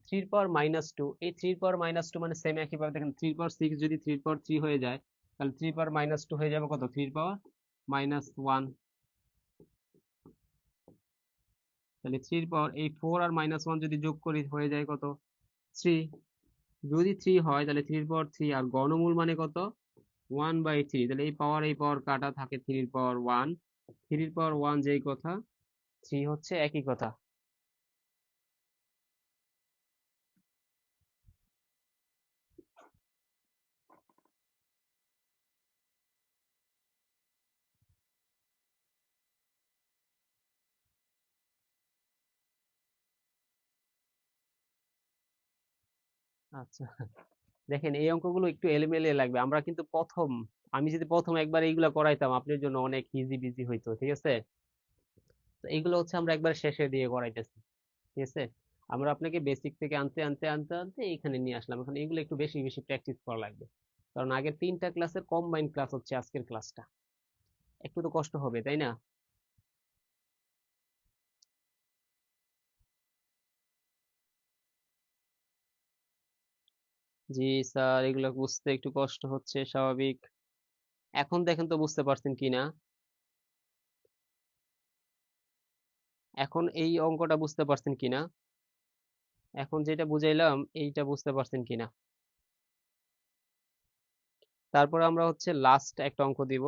3 পাওয়ার-2। এই 3 পাওয়ার-2 মানে সেম একইভাবে দেখেন, 3 পাওয়ার 6 যদি 3 পাওয়ার 3 হয়ে যায়, তাহলে 3 পাওয়ার-2 হয়ে যাবে কত? 3 পাওয়ার-1। তাহলে 3 পাওয়ার, এই 4 আর -1 যদি যোগ করি হয়ে যায় কত? 3। যদি 3 হয় তাহলে 3 পাওয়ার 3, আর ঘনমূল মানে কত? 1/3। তাহলে এই পাওয়ার কাটা থাকে 3 পাওয়ার 1। 3 পাওয়ার 1 যেই কথা, 3 হচ্ছে একই কথা। আচ্ছা, দেখেন এই অঙ্কগুলো একটু এলোমেলো লাগবে, আমরা কিন্তু প্রথম, আমি যদি প্রথম একবার এইগুলা করাইতাম আপনার জন্য অনেক ইজি বিজি হইতো, ঠিক আছে? তো এইগুলো হচ্ছে আমরা একবার শেষে দিয়ে করাইতেছি, ঠিক আছে? আমরা আপনাকে বেসিক থেকে আনতে আনতে আনতে আনতে এখানে নিয়ে আসলাম। এখন এগুলো একটু বেশি বেশি প্র্যাকটিস করা লাগবে, কারণ আগের 3টা ক্লাসের কম্বাইন্ড ক্লাস হচ্ছে আজকের ক্লাসটা। একটু তো কষ্ট হবে, তাই না? জি স্যার, এগুলো বুঝতে একটু কষ্ট হচ্ছে, স্বাভাবিক। এখন দেখেন তো বুঝতে পারছেন কিনা। এখন এই অঙ্কটা বুঝতে পারছেন কিনা, এখন যেটা বুঝাইলাম এইটা বুঝতে পারছেন কিনা। তারপর আমরা হচ্ছে লাস্ট একটা অঙ্ক দিব।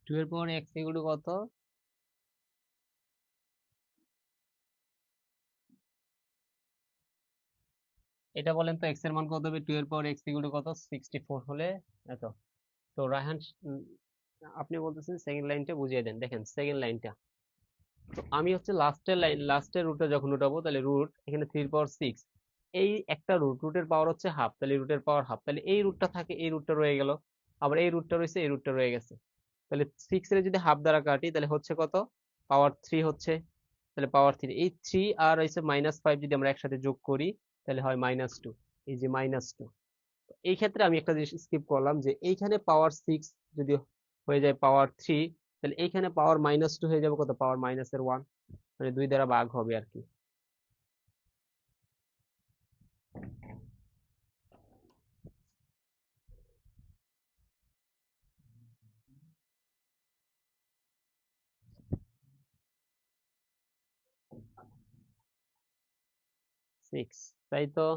2 এর পাওয়ার x ইকুয়াল টু কত? এটা বলেন তো, x এর মান কত হবে? 2 এর পাওয়ার x ইকুয়াল টু কত? 64 হলে এত। তো রায়হান, আপনি বলতেছেন সেকেন্ড লাইনটা বুঝিয়ে দেন। দেখেন সেকেন্ড লাইনটা, তো আমি হচ্ছে লাস্টের লাইন, লাস্টের রুটে যখন উঠাবো, তাহলে রুট এখানে 3 এর পাওয়ার 6, এই একটা রুট, রুটের পাওয়ার হচ্ছে হাফ, তাহলে রুটের পাওয়ার হাফ, তাহলে এই রুটটা থাকে, এই রুটটা রয়ে গেল, আবার এই রুটটা রয়েছে, এই রুটটা রয়ে গেছে। তাহলে 6 এর যদি হাফ দ্বারা কাটি তাহলে হচ্ছে কত? পাওয়ার 3 হচ্ছে। তাহলে পাওয়ার 3, এই 3 আর হচ্ছে -5 যদি আমরা একসাথে যোগ করি তাহলে হয় -2। এই যে -2, এই ক্ষেত্রে আমি একটা জিনিস স্কিপ করলাম, যে এইখানে পাওয়ার 6 যদি হয়ে যায় পাওয়ার 3, তাহলে এইখানে পাওয়ার -2 হয়ে যাবে কত? পাওয়ার-1, মানে 2 দ্বারা ভাগ হবে আর কি। 6, তাই তো।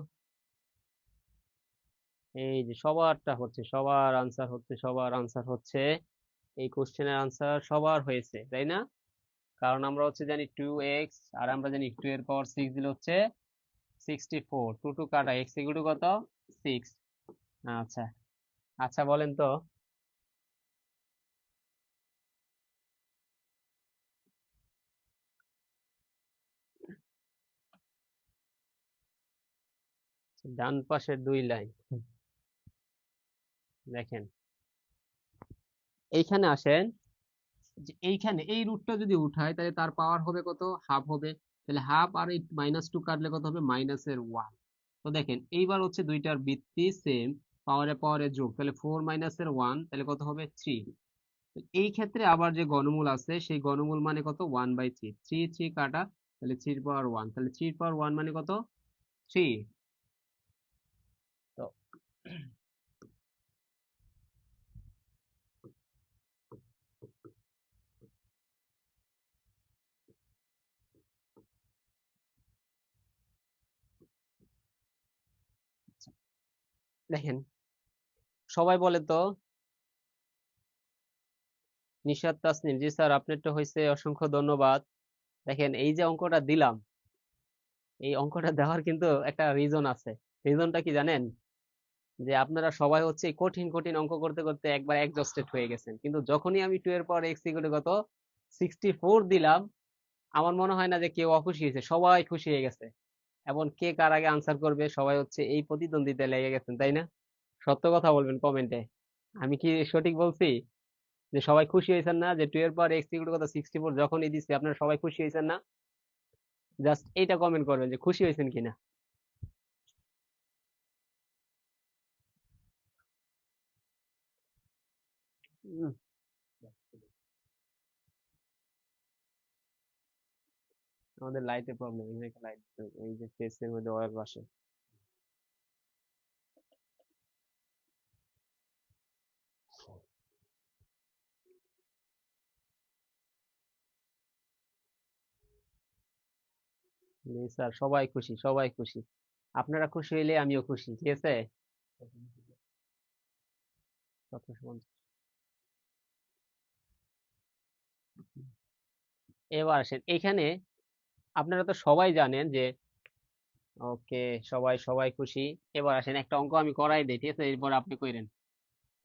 এই যে সবারটা হচ্ছে, সবার আনসার হচ্ছে, সবার আনসার হচ্ছে, এই কোশ্চেনের আনসার সবার হয়েছে, তাই না? কারণ আমরা হচ্ছে জানি 2x, আর আমরা জানি 2 এর পাওয়ার 6 দিলে হচ্ছে 64, 2 2 কাটা, x ইকুয়াল টু কত? 6। আচ্ছা, আচ্ছা বলেন তো। ডান পাশের 2 লাইন, দেখেন এইখানে আসেন, যে এইখানে এই রুটটা যদি উঠায় তাহলে তার পাওয়ার হবে কত? হাফ হবে। তাহলে হাফ আর এই -2 কাটলে কত হবে? -1। তো দেখেন এইবার হচ্ছে দুইটার ভিত্তি সেম, পাওয়ারে পাওয়ারে যোগ, তাহলে 4 - 1, তাহলে কত হবে? 3। এই ক্ষেত্রে আবার যে ঘনমূল আছে সেই ঘনমূল মানে কত? 1/3, 3 3 কাটা, তাহলে 3 এর পাওয়ার 1, তাহলে 3 এর পাওয়ার 1 মানে কত? 3। তো দেখেন, সবাই বলে তো। নিশাত তাসনিম, জি স্যার আপনারটা হয়েছে, অসংখ্য ধন্যবাদ। দেখেন এই যে অঙ্কটা দিলাম, এই অঙ্কটা দেওয়ার কিন্তু একটা রিজন আছে। রিজনটা কি জানেন? যে আপনারা সবাই হচ্ছে এই কঠিন কঠিন অঙ্ক করতে করতে একবার এক্সস্টেড হয়ে গেছেন, কিন্তু যখনই আমি 2 এর পাওয়ার x ইকুয়াল টু কত 64 দিলাম, আমার মনে হয় না যে কেউ অখুশি হয়েছে, সবাই খুশি হয়ে গেছে। এবং কে কার আগে আনসার করবে, সবাই হচ্ছে এই প্রতিদ্বন্দ্বিতায় লেগে গেছেন, তাই না? সত্য কথা বলবেন কমেন্টে। আমি কি সঠিক বলছি? যে সবাই খুশি হয়েছেন না যে 2 এর পাওয়ার x ইকুয়াল টু কত 64 যখনই দিচ্ছি, আপনারা সবাই খুশি হয়েছেন না? জাস্ট এইটা কমেন্ট করবেন যে খুশি হয়েছেন কিনা। উম, আমাদের লাইটের প্রবলেম, লাইট, এই যে ফেসের মধ্যে অয়েল আসে। জি স্যার, সবাই খুশি, সবাই খুশি। আপনারা খুশি হইলে আমিও খুশি, ঠিক আছে? 1750। এবার আসেন এখানে, আপনারা তো সবাই জানেন যে, ওকে, সবাই সবাই খুশি। এবার আসেন একটা অঙ্ক আমি করাই দিই, ঠিক আছে, এরপর আপনি কইরেন।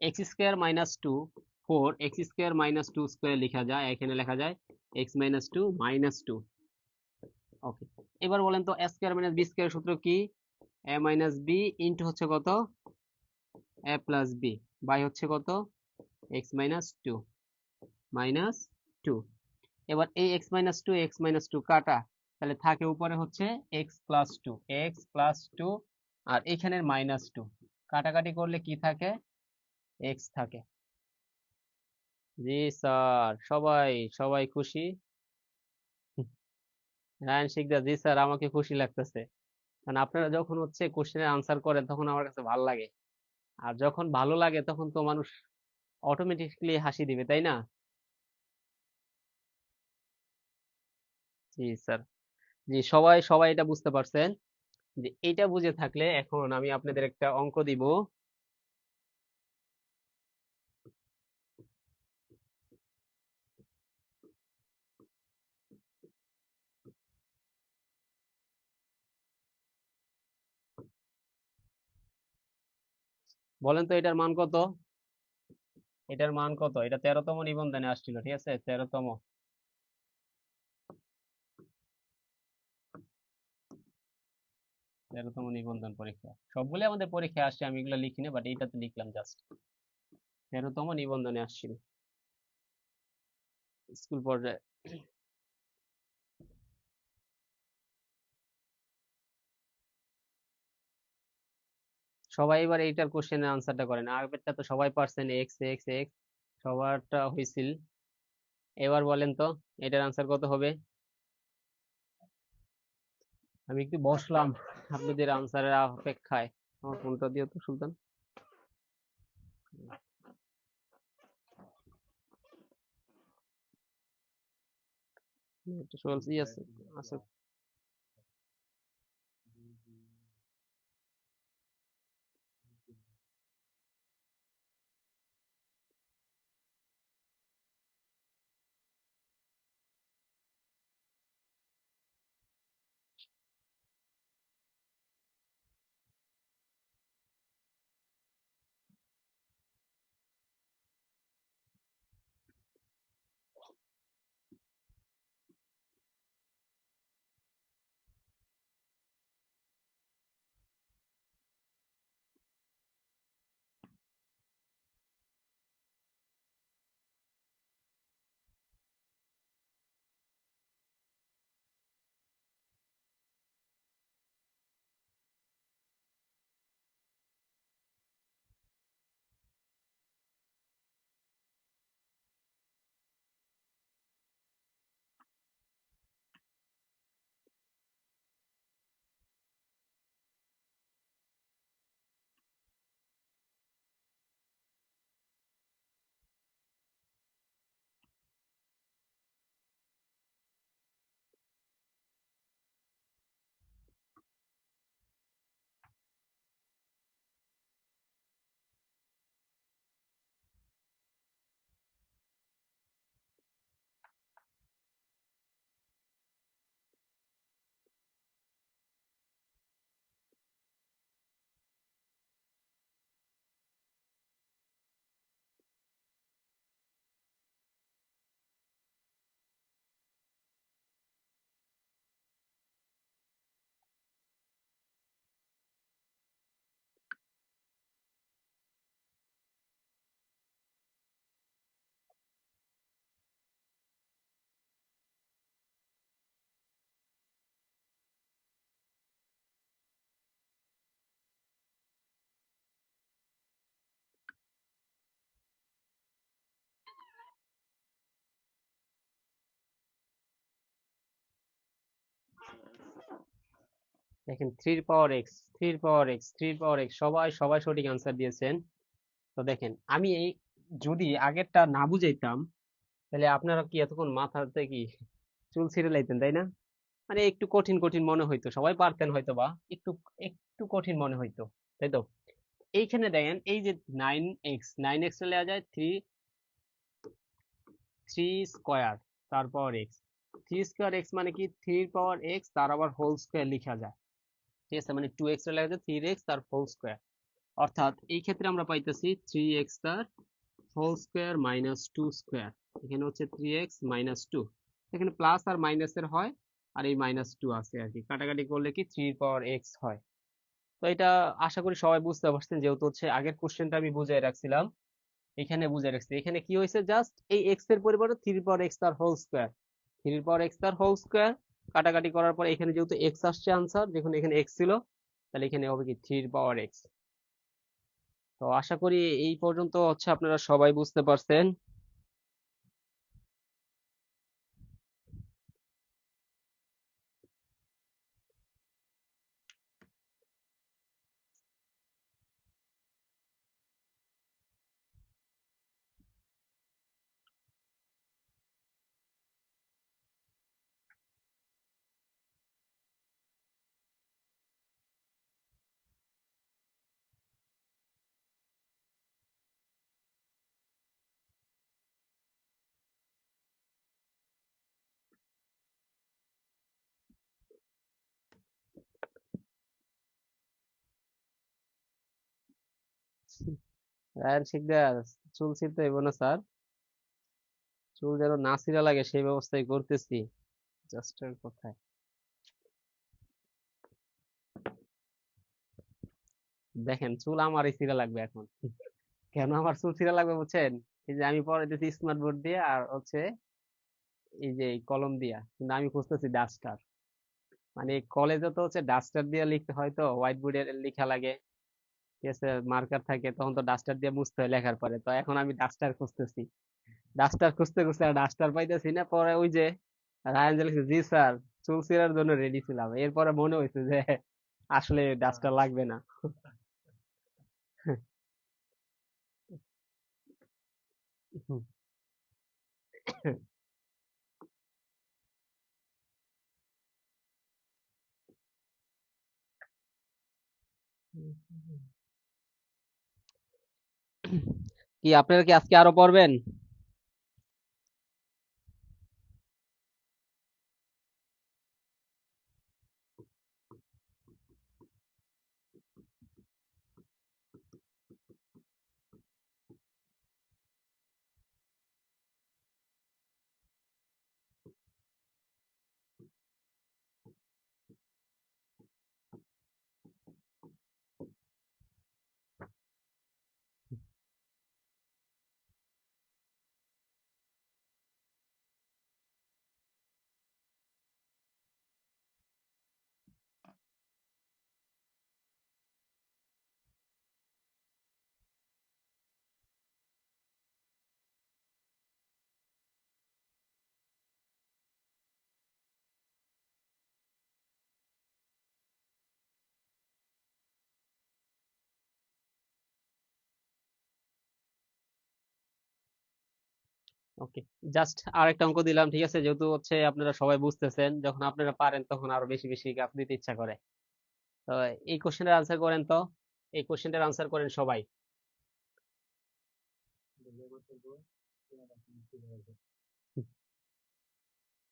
X square minus two, 4 x² - 2 square লেখা যায়, এখানে লেখা যায় x - 2 - 2। ওকে, এবার বলেন তো a square minus B square সূত্র কি? a মাইনাস বি ইন্টু হচ্ছে কত, a প্লাস বি, বাই হচ্ছে কত, x - 2 - 2। এবার এই x - 2 কাটা, তাহলে থাকে উপরে হচ্ছে x+2 আর এখানের -2, কাটাকাটি করলে কি থাকে, x থাকে। জি স্যার, সবাই সবাই খুশি। রায়ন শিকদার, জি স্যার, আমাকে খুশি লাগতেছে, কারণ আপনারা যখন হচ্ছে কোশ্চেনের আনসার করেন তখন আমার কাছে ভালো লাগে, আর যখন ভালো লাগে তখন তো মানুষ অটোমেটিকলি হাসি দিবে, তাই না? জি স্যার। জি, সবাই সবাই এটা বুঝতে পারছেন। যে এইটা বুঝে থাকলে এখন আমি আপনাদের একটা অঙ্ক দিব। বলেন তো এটার মান কত? এটার মান কত? এটা 13তম নিবন্ধনে আসছিল, ঠিক আছে, 13তম। 13তম নিবন্ধন পরীক্ষা, সবগুলো আমাদের পরীক্ষায় আসছে, আমি এগুলো লিখিনি, বাট এইটাতে লিখলাম জাস্ট। 13তম নিবন্ধনে আসছিল স্কুল পর্যায়ে। সবাই এবার এইটার কোশ্চেনের আনসারটা করেন, আগেরটা তো সবাই পারছেন, এক্স এক্স এক্স, সবারটা হয়েছিল। এবার বলেন তো এটার আনসার কত হবে? আমি একটু বসলাম আপনাদের আনসারের অপেক্ষায়। আমার ফোনটা দিও তো সুলতান। একটু ই আছে, আছে। দেখেন, 3 power x, 3 power x, 3 power x, সবাই সবাই সঠিক আনসার দিয়েছেন। তো দেখেন, আমি এই যদি আগেরটা না বুঝাইতাম, তাহলে আপনারা কি এতক্ষণ মাথাতে কি চুল ছিঁড়ে লাইতেন, তাই না? মানে একটু কঠিন কঠিন মনে হইতো, সবাই পারতেন হয়তো, বা একটু একটু কঠিন মনে হইতো, তাই তো? এইখানে দেখেন এই যে 9x লেখা যায় থ্রি থ্রি স্কোয়ার তারপর এক্স। থ্রি স্কোয়ার এক্স মানে কি, থ্রির পাওয়ার এক্স তার আবার হোল স্কোয়ার লেখা যায়। ঠিক আছে, মানে 2x লেখা যায় 3x তার হোল স্কোয়ার। অর্থাৎ এই ক্ষেত্রে আমরা পাইতেছি 3x তার হোল স্কোয়ার মাইনাস 2 স্কোয়ার। এখানে হচ্ছে 3x মাইনাস 2, এখানে প্লাস আর মাইনাসের হয়, আর এই মাইনাস 2 আছে আর কি, কাটাকাটি করলে কি 3 পাওয়ার x হয়। তো এটা আশা করি সবাই বুঝতে পারছেন, যেহেতু হচ্ছে আগের কোশ্চেনটা আমি বুঝাই রাখছিলাম, এখানে বুঝাই রাখছি। এখানে কি হয়েছে, জাস্ট এই এক্স এর পরিবর্তে 3 পাওয়ার x তার হোল স্কোয়ার, 3 পাওয়ার x তার হোল স্কোয়ার কাটাকাটি করার পর এখানে যেহেতু x আসছে আনসার, দেখুন এখানে x ছিল, তাহলে এখানে হবে কি 3 পাওয়ার x। তো আশা করি এই পর্যন্ত হচ্ছে আপনারা সবাই বুঝতে পারছেন। রায়হান শিকদার, চুল ছিঁড়তে হইব না স্যার? চুল যেন না ছিঁড়া লাগে সেই ব্যবস্থাই করতেছি, জাস্ট এর কথায়। দেখেন চুল আমারই ছিঁড়া লাগবে এখন। কেন আমার চুল ছিঁড়া লাগবে বুঝছেন? এই যে আমি পড়াইতেছি স্মার্ট বোর্ড দিয়ে আর হচ্ছে এই যে এই কলম দিয়া, কিন্তু আমি খুঁজতেছি ডাস্টার। মানে কলেজে তো হচ্ছে ডাস্টার দিয়ে লিখতে হয়, তো হোয়াইট বোর্ডে লেখা লাগে, ঠিক আছে, মার্কার থাকে, তখন তো ডাস্টার দিয়ে মুছতে হয় লেখার পরে। তো এখন আমি ডাস্টার খুঁজতেছি, ডাস্টার খুঁজতে খুঁজতে আর ডাস্টার পাইতেছি না। পরে ওই যে রায়ান যে লিখছে, জি স্যার, চুল ছিঁড়ার জন্য রেডি ছিলাম, এরপরে মনে হয়েছে যে আসলে ডাস্টার লাগবে না। কি আপনারা কি আজকে আরো পড়বেন? ওকে, জাস্ট আরেকটা অঙ্ক দিলাম, ঠিক আছে, যেহেতু হচ্ছে আপনারা সবাই বুঝতেছেন, যখন আপনারা পারেন তখন আরো বেশি বেশি গাছ দিতে ইচ্ছা করে। তো এই কোশ্চেনের আনসার করেন তো, এই কোশ্চেনটার আনসার করেন সবাই।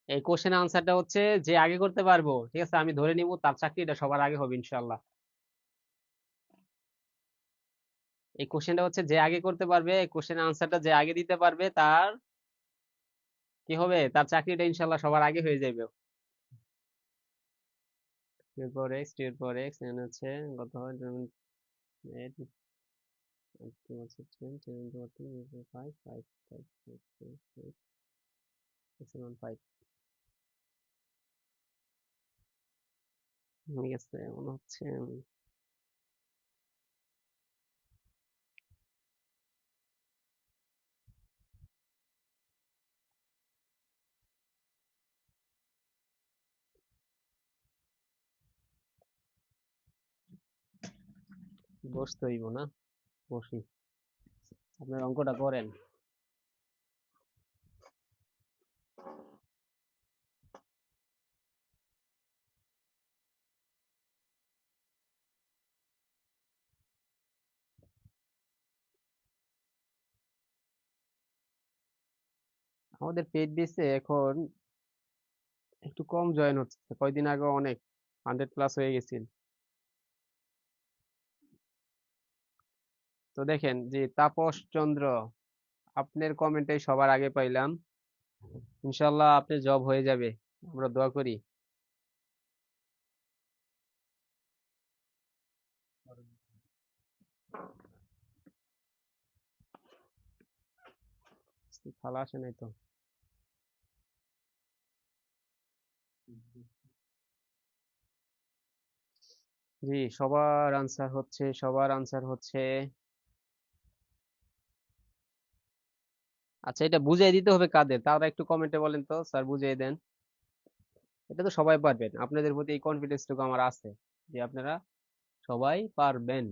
এই কোশ্চেনের আনসারটা হচ্ছে যে আগে করতে পারবো, ঠিক আছে, আমি ধরে নিব তার চাকরিটা সবার আগে হবে ইনশাল্লাহ। এই কোশ্চেনটা হচ্ছে যে আগে করতে পারবে, এই কোশ্চেনের আনসারটা যে আগে দিতে পারবে তার কি হবে, তার চাকরিটা ইনশাল্লাহ সবার আগে হয়ে যাবে। টু এর পর এক্স, টু এর পর এক্স, এন হচ্ছে কত হয়, এইট, টু হচ্ছে ten, ten into two, five, five, five, five, ঠিক আছে মনে হচ্ছে। বসতে হইব না, বসি, আপনার অঙ্কটা করেন। আমাদের পেইড বেসে এখন একটু কম জয়েন হচ্ছে, কয়দিন আগে অনেক 100+ হয়ে গেছিল। তো দেখেন যে তাপস চন্দ্র, আপনার কমেন্টে সবার আগে পাইলাম। ইনশাল্লাহ আপনার জব হয়ে যাবে, আমরা দোয়া করি। খালা আসে নাই তো? জি, সবার আনসার হচ্ছে, সবার আনসার হচ্ছে। আচ্ছা, এটা বুঝিয়ে দিতে হবে কাদের, তারা একটু কমেন্টে বলেন তো, স্যার বুঝিয়ে দেন। এটা তো সবাই পারবেন, আপনাদের প্রতি এই কনফিডেন্সটুকু আমার আছে যে আপনারা সবাই পারবেন।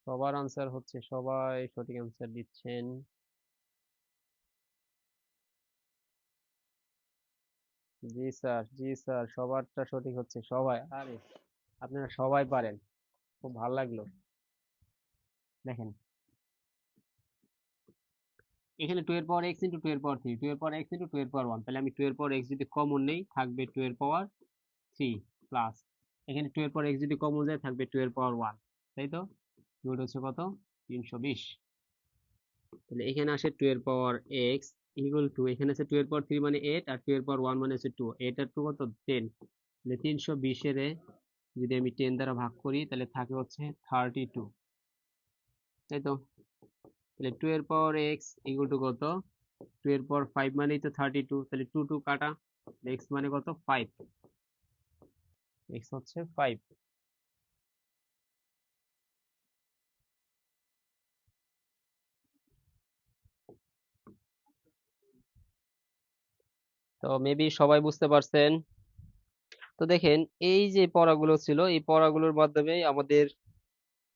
সবার আনসার হচ্ছে, সবাই সঠিক আনসার দিচ্ছেন। জি স্যার, জি স্যার, সবারটা সঠিক হচ্ছে, সবাই। আরে আপনারা সবাই পারেন, খুব ভালো লাগলো। দেখেন এখানে 2 এর পাওয়ার এক্স ইন্টু 2 এর পাওয়ার 3, 2 এর পাওয়ার এক্স ইন্টু 2 এর পাওয়ার 1, তাহলে আমি 2 এর পাওয়ার এক্স যদি কমন নেই থাকবে 2 এর পাওয়ার 3 প্লাস এখানে 2 এর পাওয়ার এক্স যদি কমন যায় থাকবে 2 এর পাওয়ার 1, তাই তো? রুট হচ্ছে কত? 320। তাহলে এখানে আসে 2 এর পাওয়ার এক্স ইকুয়াল টু, এখানে আছে 2 এর পাওয়ার 3 মানে 8, আর 2 এর পাওয়ার 1 মানে হচ্ছে 2, 8 আর 2 কত? 10। তাহলে 320 এর যদি আমি 10 দ্বারা ভাগ করি তাহলে থাকে হচ্ছে 32, তাই তো? তাহলে 2 এর পাওয়ার এক্স ইকুয়াল টু কত? 2 এর পাওয়ার 5 মানেই তো 32, তাহলে 2 2 কাটা, এক্স মানে কত? 5, এক্স হচ্ছে 5। তো মেবি সবাই বুঝতে পারছেন। তো দেখেন এই যে পড়াগুলো ছিল, এই পড়াগুলোর মাধ্যমে আমাদের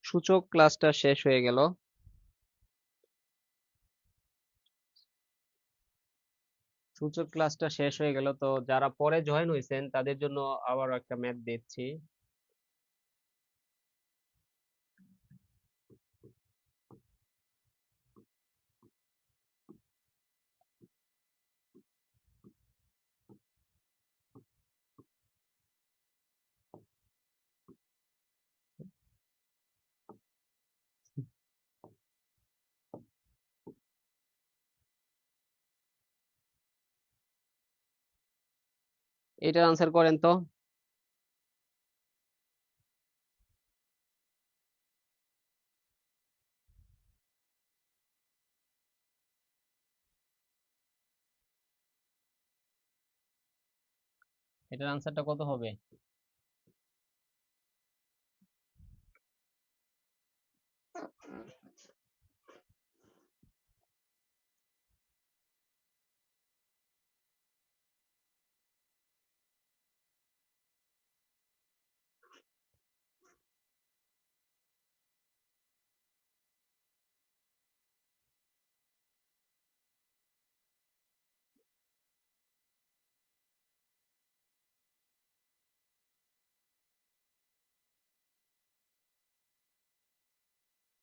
সূচক ক্লাসটা শেষ হয়ে গেল। সূচক ক্লাসটা শেষ হয়ে গেল, তো যারা পরে জয়েন হয়েছেন তাদের জন্য আবার একটা ম্যাথ দিচ্ছি। এটার আনসার করেন তো। এটার আনসারটা কত হবে?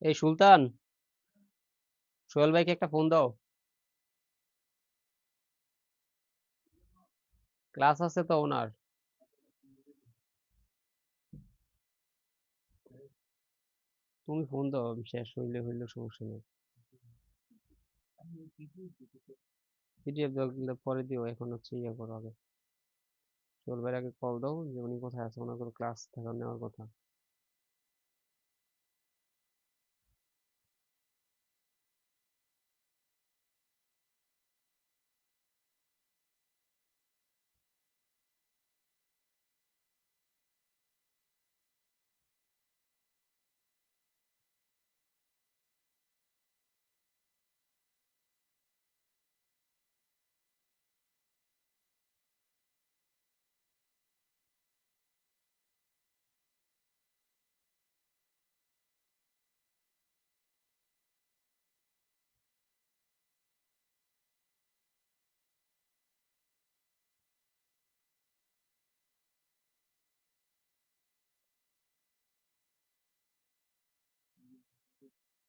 এই সুলতান, সোহেল ভাইকে একটা ফোন দাও, ক্লাস আছে তো ওনার। তুমি ফোন দাও, শেষ হইলে হইলো, সমস্যা নেই। পিডিএফ পরে দিও, এখন হচ্ছে ইয়ে করো আগে। সোহেল ভাইয়ের আগে কল দাও যে উনি কোথায় আছে, ওনার কোনো ক্লাস থাকা নেওয়ার কথা।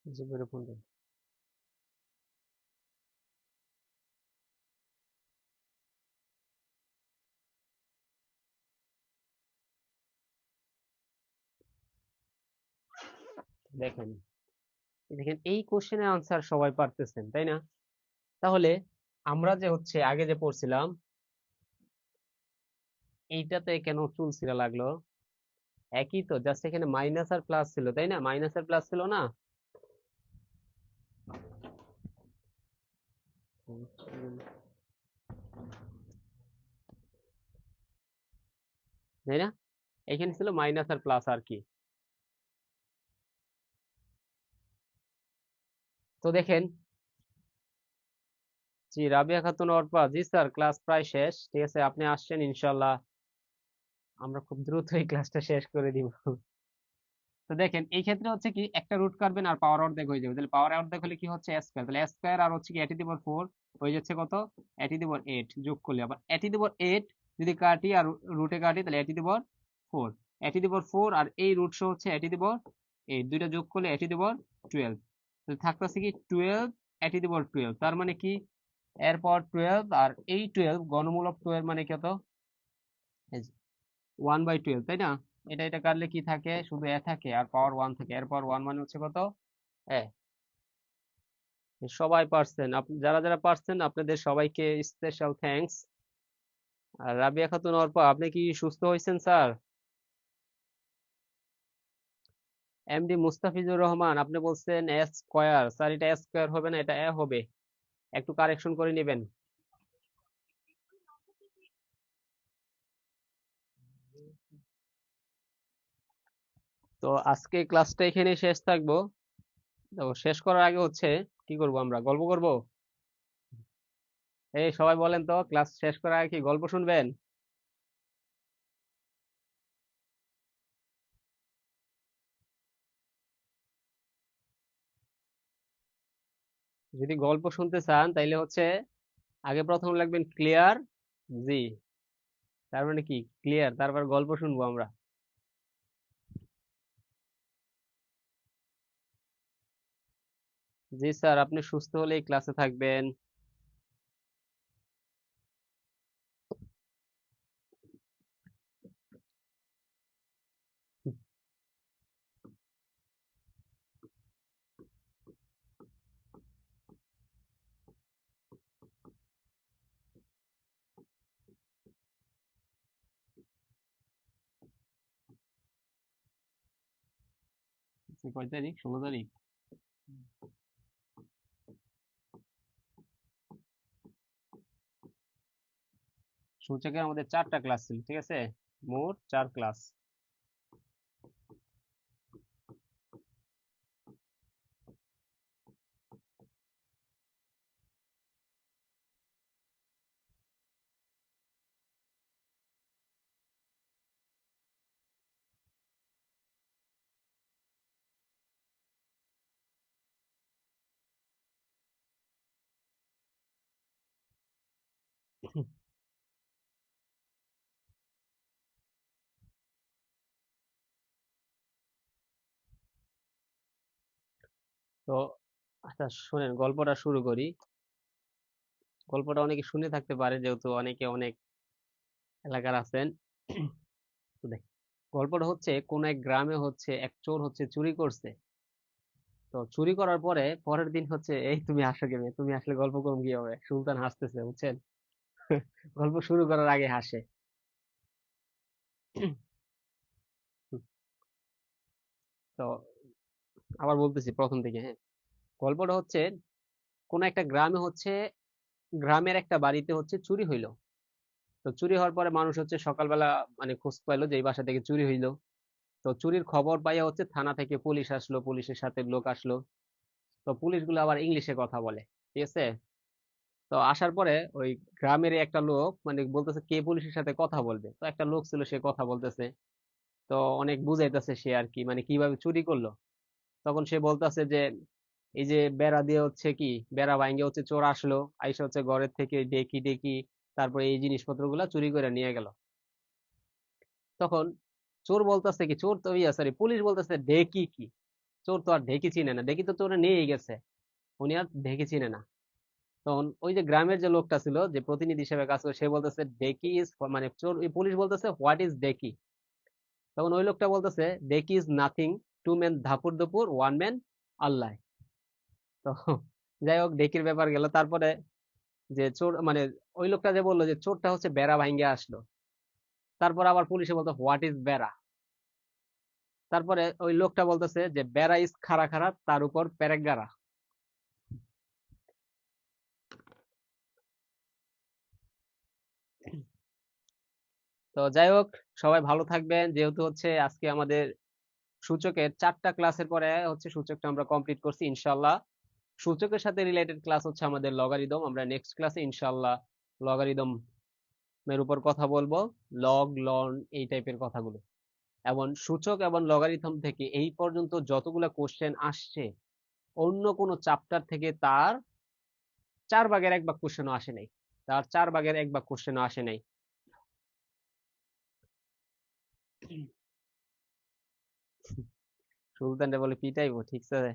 জীবনে বন্ধু। দেখেন, দেখেন এই কোশ্চেনের আনসার সবাই পারতেছেন তাই না? তাহলে আমরা যে হচ্ছে আগে যে পড়ছিলাম, এইটাতে কেন চুল ছিঁড়া লাগলো? একই তো, জাস্ট এখানে মাইনাস আর প্লাস ছিল তাই না? মাইনাস আর প্লাস ছিল না? তাই না? এখানে ছিল মাইনাস আর প্লাস আর কি। তো দেখেন, জি রাবিয়া খাতুন অর্পা, জি স্যার ক্লাস প্রায় শেষ, ঠিক আছে আপনি আসছেন ইনশাল্লাহ আমরা খুব দ্রুত এই ক্লাসটা শেষ করে দিব। তো দেখেন এই ক্ষেত্রে হচ্ছে কি, একটা রুট কাটবেন আর পাওয়ার অর্ধেক হয়ে যাবে, তাহলে পাওয়ার অর্ধেক হলে কি হচ্ছে এ স্কয়ার, তাহলে এ স্কয়ার আর হচ্ছে কি এ টু দি পাওয়ার 4 হয়ে যাচ্ছে কত, এ টু দি পাওয়ার 8 যোগ করলে, আবার এ টু দি পাওয়ার 8 যদি কাটি আর রুটে কাটি তাহলে এ to the power 4, A to the পাওয়ার 4 আর এই রুট সহ হচ্ছে এ টু দি পাওয়ার 8, দুইটা যোগ করলে এ টু দি পাওয়ার 12, তাহলে থাকতেছে কি 12 এ টু দি পাওয়ার 12, তার মানে কি এর পাওয়ার 12 আর এই 12 ঘনমূলক 12 মানে কত, 1/12 তাই না? এটা কাটলে কি থাকে, শুধু এ থাকে আর পাওয়ার 1 থাকে, এর পাওয়ার 1 মানে হচ্ছে কত, এ। সবাই পারছেন, যারা যারা পারছেন আপনাদের সবাইকে স্পেশাল থ্যাঙ্কস। আর রাবিয়া খাতুন অর্পা, আপনি কি সুস্থ হয়েছেন স্যার? এমডি মুস্তাফিজুর রহমান, আপনি বলছেন এ স্কয়ার, স্যার এটা এ স্কয়ার হবে না, এটা এ হবে, একটু কারেকশন করে নেবেন। তো আজকে ক্লাসটা এখানে শেষ থাকবো। তো শেষ করার আগে হচ্ছে কি করব, আমরা গল্প করব। এই সবাই বলেন তো, ক্লাস শেষ করার আগে কি গল্প শুনবেন? যদি গল্প শুনতে চান তাইলে হচ্ছে আগে প্রথম লাগবেন ক্লিয়ার, জি, তার মানে কি ক্লিয়ার, তারপর গল্প শুনবো আমরা। জি স্যার, আপনি সুস্থ হলেই ক্লাসে থাকবেন। আজকে কয় তারিখ, 16 তারিখ? সূচকে আমাদের 4টা ক্লাস ছিল, ঠিক আছে, মোট 4 ক্লাস। তো আচ্ছা শোনেন, গল্পটা শুরু করি। গল্পটা অনেকে শুনে থাকতে পারে যেহেতু অনেকে অনেক এলাকার আছেন। তো দেখ, গল্পটা হচ্ছে কোন এক গ্রামে হচ্ছে এক চোর হচ্ছে চুরি করছে। তো চুরি করার পরে পরের দিন হচ্ছে, এই তুমি হাসো কেন, তুমি আসলে গল্প করুন কি হবে, সুলতান হাসতেছে বুঝছেন। গল্প শুরু করার আগে হাসে। তো আবার বলতেছি প্রথম থেকে, হ্যাঁ। গল্পটা হচ্ছে কোন একটা গ্রামে হচ্ছে, গ্রামের একটা বাড়িতে হচ্ছে চুরি হইলো। তো চুরি হওয়ার পরে মানুষ হচ্ছে সকালবেলা মানে খোঁজ পাইলো যে এই বাসা থেকে চুরি হইলো। তো চুরির খবর পাইয়া হচ্ছে থানা থেকে পুলিশ আসলো, পুলিশের সাথে লোক আসলো। তো পুলিশ গুলো আবার ইংলিশে কথা বলে, ঠিক আছে। তো আসার পরে ওই গ্রামের একটা লোক মানে বলতেছে কে পুলিশের সাথে কথা বলবে, তো একটা লোক ছিল সে কথা বলতেছে। তো অনেক বুঝাইতেছে সে আর কি, মানে কিভাবে চুরি করলো। তখন সে বলতেছে যে এই যে বেড়া দিয়ে হচ্ছে কি, বেড়া ভাঙ্গে হচ্ছে চোর আসলো, আইসা হচ্ছে ঘরের থেকে ডেকি ডেকি তারপরে এই জিনিসপত্র গুলা চুরি করে নিয়ে গেল। তখন চোর বলতেছে কি, চোর তো ইয়া সরি পুলিশ বলতেছে ডেকি কি, চোর তো আর ঢেকি চিনে না, ঢেকি তো চোরে নিয়েই গেছে, উনি আর ঢেকি চিনে না। তখন ওই যে গ্রামের যে লোকটা ছিল, যে প্রতিনিধি হিসেবে কাজ করে, সে বলতেছে ডেকি ইজ, মানে চোর, পুলিশ বলতেছে হোয়াট ইজ ডেকি। তখন ওই লোকটা বলতেছে ডেকি ইজ নাথিং, টু ম্যান ধাপুর দুপুর, ওয়ান ম্যান আল্লাহ। তো যাই হোক, ডেকির ব্যাপার গেল। তারপরে যে চোর, মানে ওই লোকটা যে বললো যে চোরটা হচ্ছে বেড়া ভাঙ্গে আসলো, তারপর আবার পুলিশে বলতো হোয়াট ইজ বেড়া। তারপরে ওই লোকটা বলতেছে যে বেড়া ইজ খাড়া খাড়া, তার উপর পেরেক গাড়া। তো যাই হোক, সবাই ভালো থাকবেন। যেহেতু হচ্ছে আজকে আমাদের সূচকের 4টা ক্লাসের পরে হচ্ছে সূচকটা আমরা কমপ্লিট করছি ইনশাল্লাহ। সূচকের সাথে রিলেটেড ক্লাস হচ্ছে আমাদের লগারিদম। আমরা নেক্সট ক্লাসে ইনশাল্লাহ লগারিদম এর উপর কথা বলবো, লগ লন এই টাইপের কথাগুলো। এবং সূচক এবং লগারিথম থেকে এই পর্যন্ত যতগুলো কোশ্চেন আসছে, অন্য কোনো চ্যাপ্টার থেকে তার 4 ভাগের 1 ভাগ কোশ্চেনও আসে নাই, তার 4 ভাগের 1 ভাগ কোশ্চেনও আসে নাই। সুলতানরে বলে পিটাইবো, ঠিক আছে।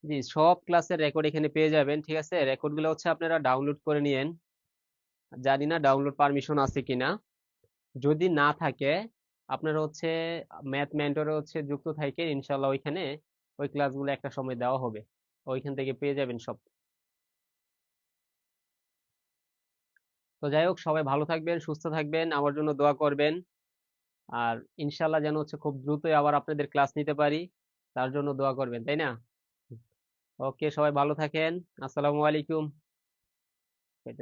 জি, সব ক্লাসের রেকর্ড এখানে পেয়ে যাবেন, ঠিক আছে। রেকর্ড গুলো হচ্ছে আপনারা ডাউনলোড করে নিয়েন। জানি না ডাউনলোড পারমিশন আছে কিনা। যদি না থাকে, আপনারা হচ্ছে ম্যাথ মেন্টরে হচ্ছে যুক্ত থাকে ইনশাল্লাহ, ওইখানে ওই ক্লাসগুলো একটা সময় দেওয়া হবে, ওইখান থেকে পেয়ে যাবেন সব। তো যাই হোক, সবাই ভালো থাকবেন, সুস্থ থাকবেন, আমার জন্য দোয়া করবেন। আর ইনশাল্লাহ যেন হচ্ছে খুব দ্রুতই আবার আপনাদের ক্লাস নিতে পারি, তার জন্য দোয়া করবেন, তাই না? ওকে, সবাই ভালো থাকেন। আসসালামু আলাইকুম।